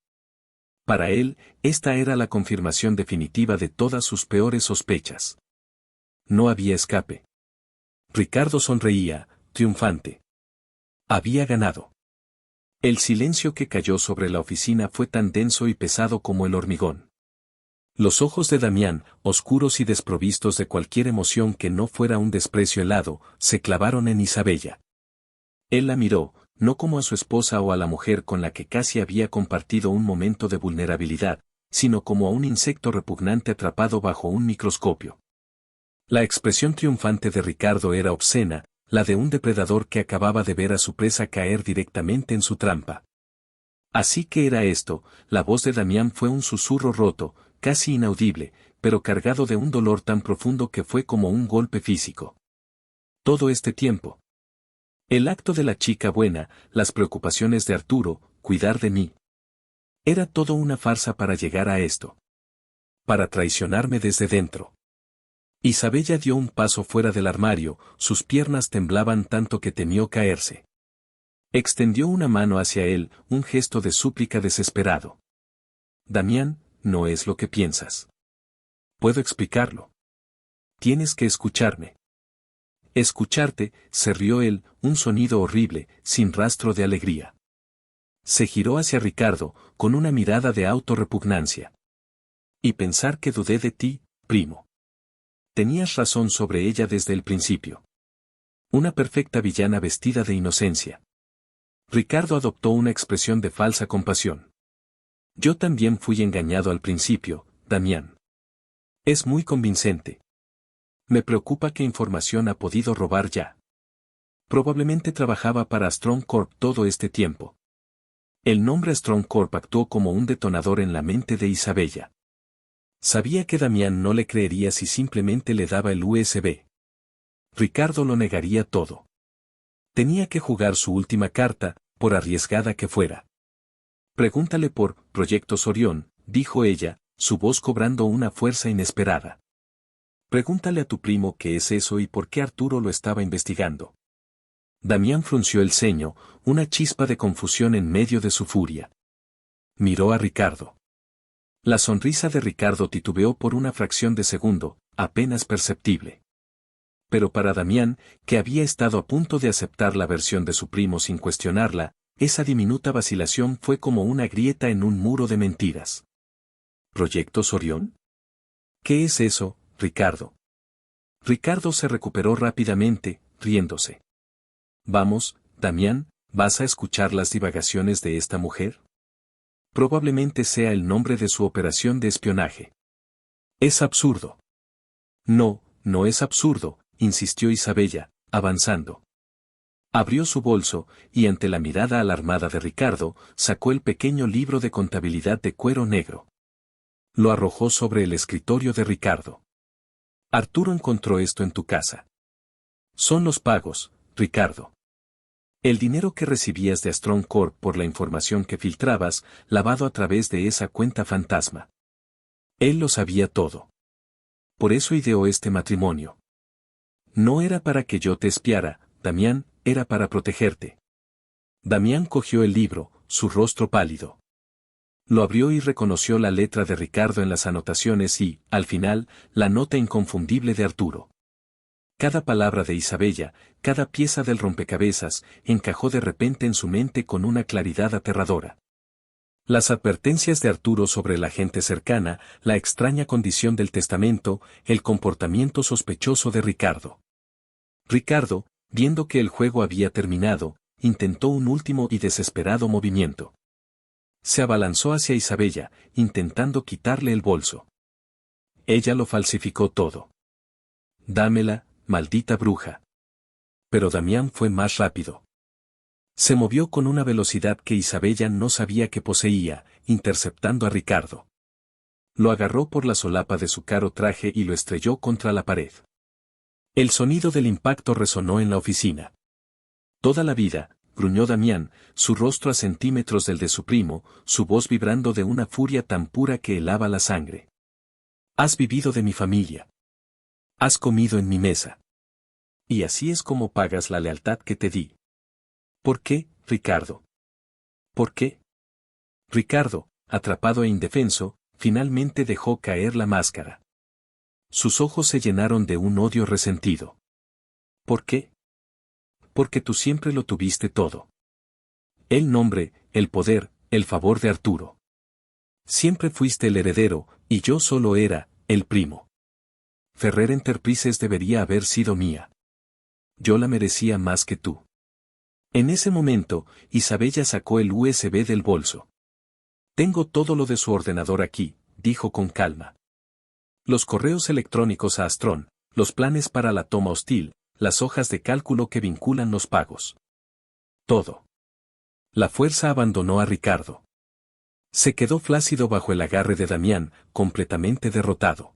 Para él, esta era la confirmación definitiva de todas sus peores sospechas. No había escape. Ricardo sonreía, triunfante. Había ganado. El silencio que cayó sobre la oficina fue tan denso y pesado como el hormigón. Los ojos de Damián, oscuros y desprovistos de cualquier emoción que no fuera un desprecio helado, se clavaron en Isabella. Él la miró, no como a su esposa o a la mujer con la que casi había compartido un momento de vulnerabilidad, sino como a un insecto repugnante atrapado bajo un microscopio. La expresión triunfante de Ricardo era obscena, la de un depredador que acababa de ver a su presa caer directamente en su trampa. Así que era esto, la voz de Damián fue un susurro roto, casi inaudible, pero cargado de un dolor tan profundo que fue como un golpe físico. Todo este tiempo. El acto de la chica buena, las preocupaciones de Arturo, cuidar de mí. Era todo una farsa para llegar a esto. Para traicionarme desde dentro. Isabella dio un paso fuera del armario, sus piernas temblaban tanto que temió caerse. Extendió una mano hacia él, un gesto de súplica desesperado. Damián, no es lo que piensas. Puedo explicarlo. Tienes que escucharme. Escucharte, se rió él, un sonido horrible, sin rastro de alegría. Se giró hacia Ricardo, con una mirada de autorrepugnancia. Y pensar que dudé de ti, primo. Tenías razón sobre ella desde el principio. Una perfecta villana vestida de inocencia. Ricardo adoptó una expresión de falsa compasión. Yo también fui engañado al principio, Damián. Es muy convincente. Me preocupa qué información ha podido robar ya. Probablemente trabajaba para Strong Corp todo este tiempo. El nombre Strong Corp actuó como un detonador en la mente de Isabella. Sabía que Damián no le creería si simplemente le daba el USB. Ricardo lo negaría todo. Tenía que jugar su última carta, por arriesgada que fuera. Pregúntale por Proyectos Orión, dijo ella, su voz cobrando una fuerza inesperada. Pregúntale a tu primo qué es eso y por qué Arturo lo estaba investigando. Damián frunció el ceño, una chispa de confusión en medio de su furia. Miró a Ricardo. La sonrisa de Ricardo titubeó por una fracción de segundo, apenas perceptible. Pero para Damián, que había estado a punto de aceptar la versión de su primo sin cuestionarla, esa diminuta vacilación fue como una grieta en un muro de mentiras. ¿Proyectos Orión? ¿Qué es eso, Ricardo? Ricardo se recuperó rápidamente, riéndose. Vamos, Damián, ¿vas a escuchar las divagaciones de esta mujer? Probablemente sea el nombre de su operación de espionaje. Es absurdo. No, no es absurdo, insistió Isabella, avanzando. Abrió su bolso, y ante la mirada alarmada de Ricardo, sacó el pequeño libro de contabilidad de cuero negro. Lo arrojó sobre el escritorio de Ricardo. Arturo encontró esto en tu casa. Son los pagos, Ricardo. El dinero que recibías de Strong Corp por la información que filtrabas, lavado a través de esa cuenta fantasma. Él lo sabía todo. Por eso ideó este matrimonio. No era para que yo te espiara, Damián, era para protegerte. Damián cogió el libro, su rostro pálido. Lo abrió y reconoció la letra de Ricardo en las anotaciones y, al final, la nota inconfundible de Arturo. Cada palabra de Isabella, cada pieza del rompecabezas, encajó de repente en su mente con una claridad aterradora. Las advertencias de Arturo sobre la gente cercana, la extraña condición del testamento, el comportamiento sospechoso de Ricardo. Ricardo, viendo que el juego había terminado, intentó un último y desesperado movimiento. Se abalanzó hacia Isabella, intentando quitarle el bolso. Ella lo falsificó todo. Dámela, maldita bruja. Pero Damián fue más rápido. Se movió con una velocidad que Isabella no sabía que poseía, interceptando a Ricardo. Lo agarró por la solapa de su caro traje y lo estrelló contra la pared. El sonido del impacto resonó en la oficina. Toda la vida, gruñó Damián, su rostro a centímetros del de su primo, su voz vibrando de una furia tan pura que helaba la sangre. Has vivido de mi familia. Has comido en mi mesa. Y así es como pagas la lealtad que te di. ¿Por qué, Ricardo? ¿Por qué? Ricardo, atrapado e indefenso, finalmente dejó caer la máscara. Sus ojos se llenaron de un odio resentido. ¿Por qué? Porque tú siempre lo tuviste todo. El nombre, el poder, el favor de Arturo. Siempre fuiste el heredero, y yo solo era, el primo. Ferrer Enterprises debería haber sido mía. Yo la merecía más que tú. En ese momento, Isabella sacó el USB del bolso. Tengo todo lo de su ordenador aquí, dijo con calma. Los correos electrónicos a Astrón, los planes para la toma hostil, las hojas de cálculo que vinculan los pagos. Todo. La fuerza abandonó a Ricardo. Se quedó flácido bajo el agarre de Damián, completamente derrotado.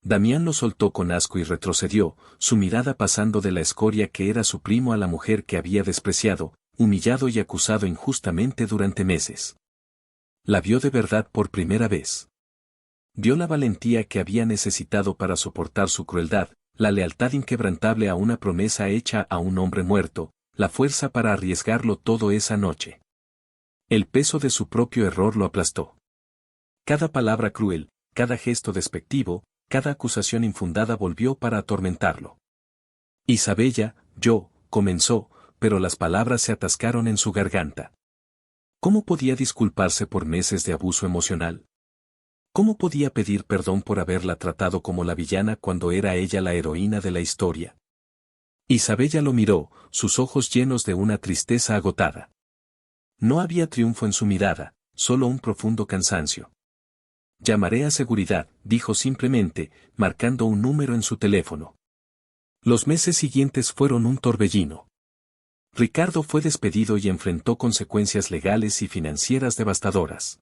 Damián lo soltó con asco y retrocedió, su mirada pasando de la escoria que era su primo a la mujer que había despreciado, humillado y acusado injustamente durante meses. La vio de verdad por primera vez. Vio la valentía que había necesitado para soportar su crueldad, la lealtad inquebrantable a una promesa hecha a un hombre muerto, la fuerza para arriesgarlo todo esa noche. El peso de su propio error lo aplastó. Cada palabra cruel, cada gesto despectivo, cada acusación infundada volvió para atormentarlo. Isabella, comenzó, pero las palabras se atascaron en su garganta. ¿Cómo podía disculparse por meses de abuso emocional? ¿Cómo podía pedir perdón por haberla tratado como la villana cuando era ella la heroína de la historia? Isabella lo miró, sus ojos llenos de una tristeza agotada. No había triunfo en su mirada, solo un profundo cansancio. Llamaré a seguridad, dijo simplemente, marcando un número en su teléfono. Los meses siguientes fueron un torbellino. Ricardo fue despedido y enfrentó consecuencias legales y financieras devastadoras.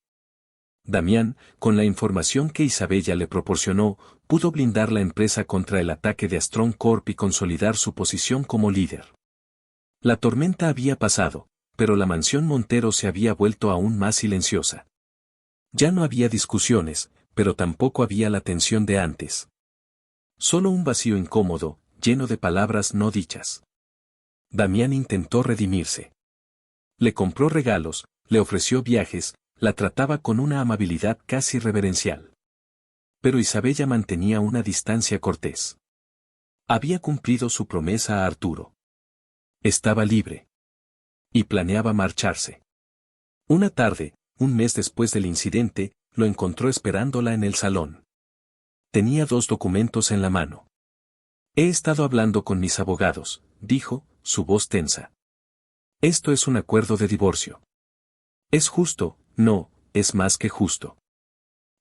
Damián, con la información que Isabella le proporcionó, pudo blindar la empresa contra el ataque de Strong Corp y consolidar su posición como líder. La tormenta había pasado, pero la mansión Montero se había vuelto aún más silenciosa. Ya no había discusiones, pero tampoco había la tensión de antes. Solo un vacío incómodo, lleno de palabras no dichas. Damián intentó redimirse. Le compró regalos, le ofreció viajes, la trataba con una amabilidad casi reverencial. Pero Isabella mantenía una distancia cortés. Había cumplido su promesa a Arturo. Estaba libre. Y planeaba marcharse. Una tarde, un mes después del incidente, lo encontró esperándola en el salón. Tenía 2 documentos en la mano. He estado hablando con mis abogados, dijo, su voz tensa. Esto es un acuerdo de divorcio. ¿Es justo? No, es más que justo.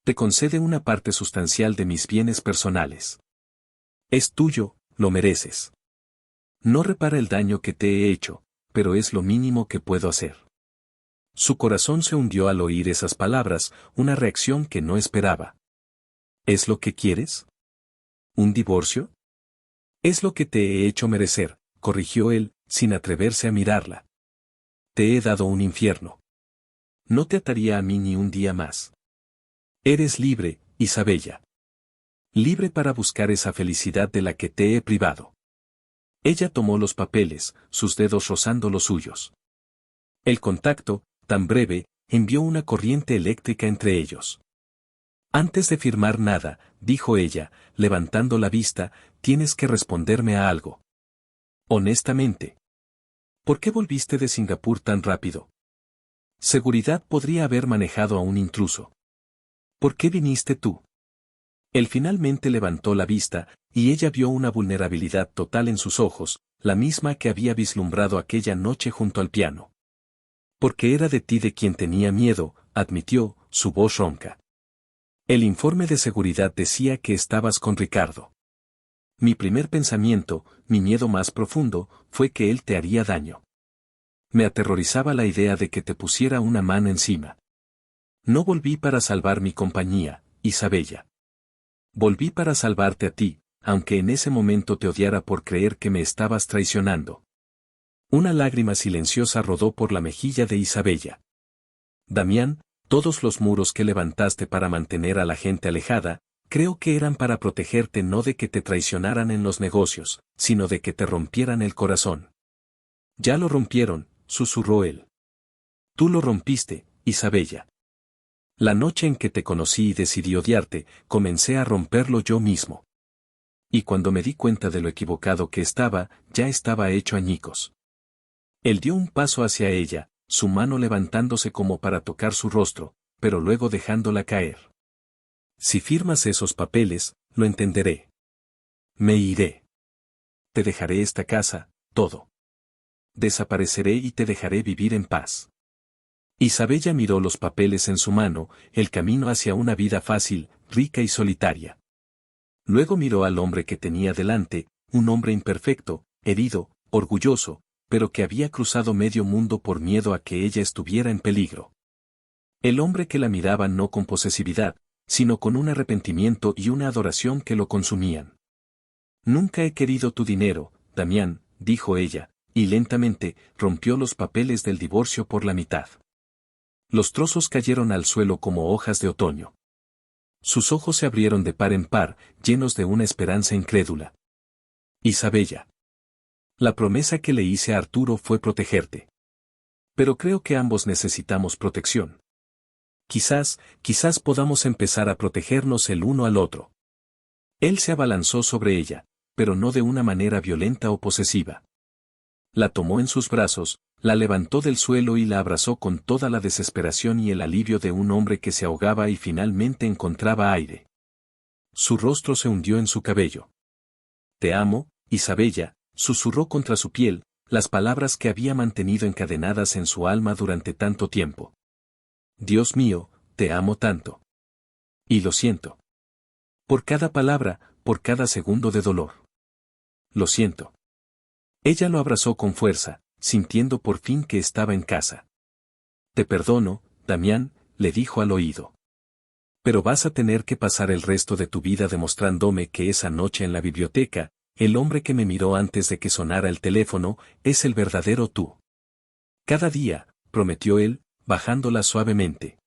Te concede una parte sustancial de mis bienes personales. Es tuyo, lo mereces. No repara el daño que te he hecho, pero es lo mínimo que puedo hacer. Su corazón se hundió al oír esas palabras, una reacción que no esperaba. ¿Es lo que quieres? ¿Un divorcio? Es lo que te he hecho merecer, corrigió él, sin atreverse a mirarla. Te he dado un infierno. No te ataría a mí ni un día más. Eres libre, Isabella. Libre para buscar esa felicidad de la que te he privado. Ella tomó los papeles, sus dedos rozando los suyos. El contacto, tan breve, envió una corriente eléctrica entre ellos. Antes de firmar nada, dijo ella, levantando la vista, tienes que responderme a algo. Honestamente. ¿Por qué volviste de Singapur tan rápido? Seguridad podría haber manejado a un intruso. ¿Por qué viniste tú? Él finalmente levantó la vista, y ella vio una vulnerabilidad total en sus ojos, la misma que había vislumbrado aquella noche junto al piano. Porque era de ti de quien tenía miedo, admitió, su voz ronca. El informe de seguridad decía que estabas con Ricardo. Mi primer pensamiento, mi miedo más profundo, fue que él te haría daño. Me aterrorizaba la idea de que te pusiera una mano encima. No volví para salvar mi compañía, Isabella. Volví para salvarte a ti, aunque en ese momento te odiara por creer que me estabas traicionando. Una lágrima silenciosa rodó por la mejilla de Isabella. Damián, todos los muros que levantaste para mantener a la gente alejada, creo que eran para protegerte no de que te traicionaran en los negocios, sino de que te rompieran el corazón. Ya lo rompieron, susurró él. Tú lo rompiste, Isabella. La noche en que te conocí y decidí odiarte, comencé a romperlo yo mismo. Y cuando me di cuenta de lo equivocado que estaba, ya estaba hecho añicos. Él dio un paso hacia ella, su mano levantándose como para tocar su rostro, pero luego dejándola caer. Si firmas esos papeles, lo entenderé. Me iré. Te dejaré esta casa, todo. Desapareceré y te dejaré vivir en paz. Isabella miró los papeles en su mano, el camino hacia una vida fácil, rica y solitaria. Luego miró al hombre que tenía delante, un hombre imperfecto, herido, orgulloso, pero que había cruzado medio mundo por miedo a que ella estuviera en peligro. El hombre que la miraba no con posesividad, sino con un arrepentimiento y una adoración que lo consumían. Nunca he querido tu dinero, Damián, dijo ella, y lentamente rompió los papeles del divorcio por la mitad. Los trozos cayeron al suelo como hojas de otoño. Sus ojos se abrieron de par en par, llenos de una esperanza incrédula. Isabella. La promesa que le hice a Arturo fue protegerte. Pero creo que ambos necesitamos protección. Quizás podamos empezar a protegernos el uno al otro. Él se abalanzó sobre ella, pero no de una manera violenta o posesiva. La tomó en sus brazos, La levantó del suelo y la abrazó con toda la desesperación y el alivio de un hombre que se ahogaba y finalmente encontraba aire. Su rostro se hundió en su cabello. «Te amo, Isabella», susurró contra su piel, las palabras que había mantenido encadenadas en su alma durante tanto tiempo. «Dios mío, te amo tanto. Y lo siento. Por cada palabra, por cada segundo de dolor. Lo siento». Ella lo abrazó con fuerza, sintiendo por fin que estaba en casa. «Te perdono, Damián», le dijo al oído. «Pero vas a tener que pasar el resto de tu vida demostrándome que esa noche en la biblioteca, el hombre que me miró antes de que sonara el teléfono, es el verdadero tú». «Cada día», prometió él, bajándola suavemente.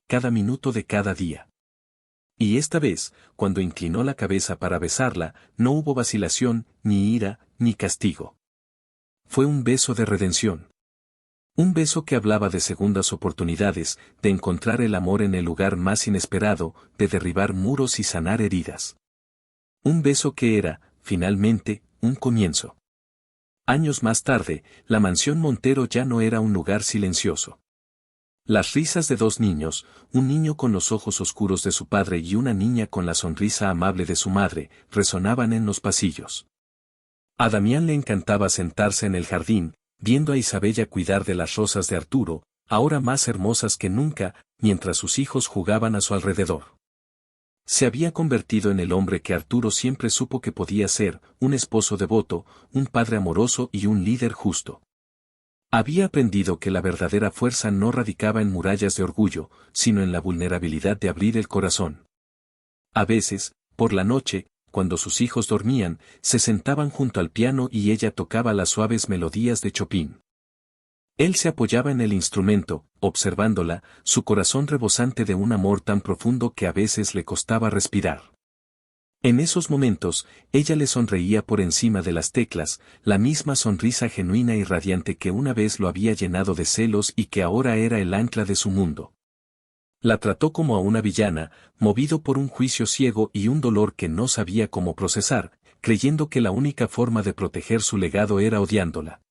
«Cada minuto de cada día». Y esta vez, cuando inclinó la cabeza para besarla, no hubo vacilación, ni ira, ni castigo. Fue un beso de redención. Un beso que hablaba de segundas oportunidades, de encontrar el amor en el lugar más inesperado, de derribar muros y sanar heridas. Un beso que era, finalmente, un comienzo. Años más tarde, la mansión Montero ya no era un lugar silencioso. Las risas de dos niños, un niño con los ojos oscuros de su padre y una niña con la sonrisa amable de su madre, resonaban en los pasillos. A Damián le encantaba sentarse en el jardín, viendo a Isabella cuidar de las rosas de Arturo, ahora más hermosas que nunca, mientras sus hijos jugaban a su alrededor. Se había convertido en el hombre que Arturo siempre supo que podía ser, un esposo devoto, un padre amoroso y un líder justo. Había aprendido que la verdadera fuerza no radicaba en murallas de orgullo, sino en la vulnerabilidad de abrir el corazón. A veces, por la noche, cuando sus hijos dormían, se sentaban junto al piano y ella tocaba las suaves melodías de Chopin. Él se apoyaba en el instrumento, observándola, su corazón rebosante de un amor tan profundo que a veces le costaba respirar. En esos momentos, ella le sonreía por encima de las teclas, la misma sonrisa genuina y radiante que una vez lo había llenado de celos y que ahora era el ancla de su mundo. La trató como a una villana, movido por un juicio ciego y un dolor que no sabía cómo procesar, creyendo que la única forma de proteger su legado era odiándola.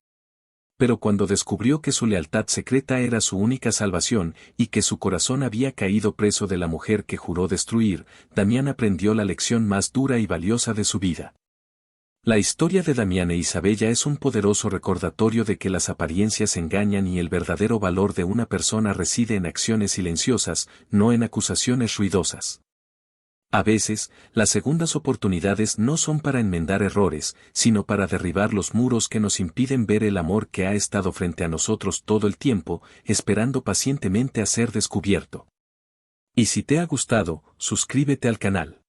Pero cuando descubrió que su lealtad secreta era su única salvación y que su corazón había caído preso de la mujer que juró destruir, Damián aprendió la lección más dura y valiosa de su vida. La historia de Damián e Isabella es un poderoso recordatorio de que las apariencias engañan y el verdadero valor de una persona reside en acciones silenciosas, no en acusaciones ruidosas. A veces, las segundas oportunidades no son para enmendar errores, sino para derribar los muros que nos impiden ver el amor que ha estado frente a nosotros todo el tiempo, esperando pacientemente a ser descubierto. Y si te ha gustado, suscríbete al canal.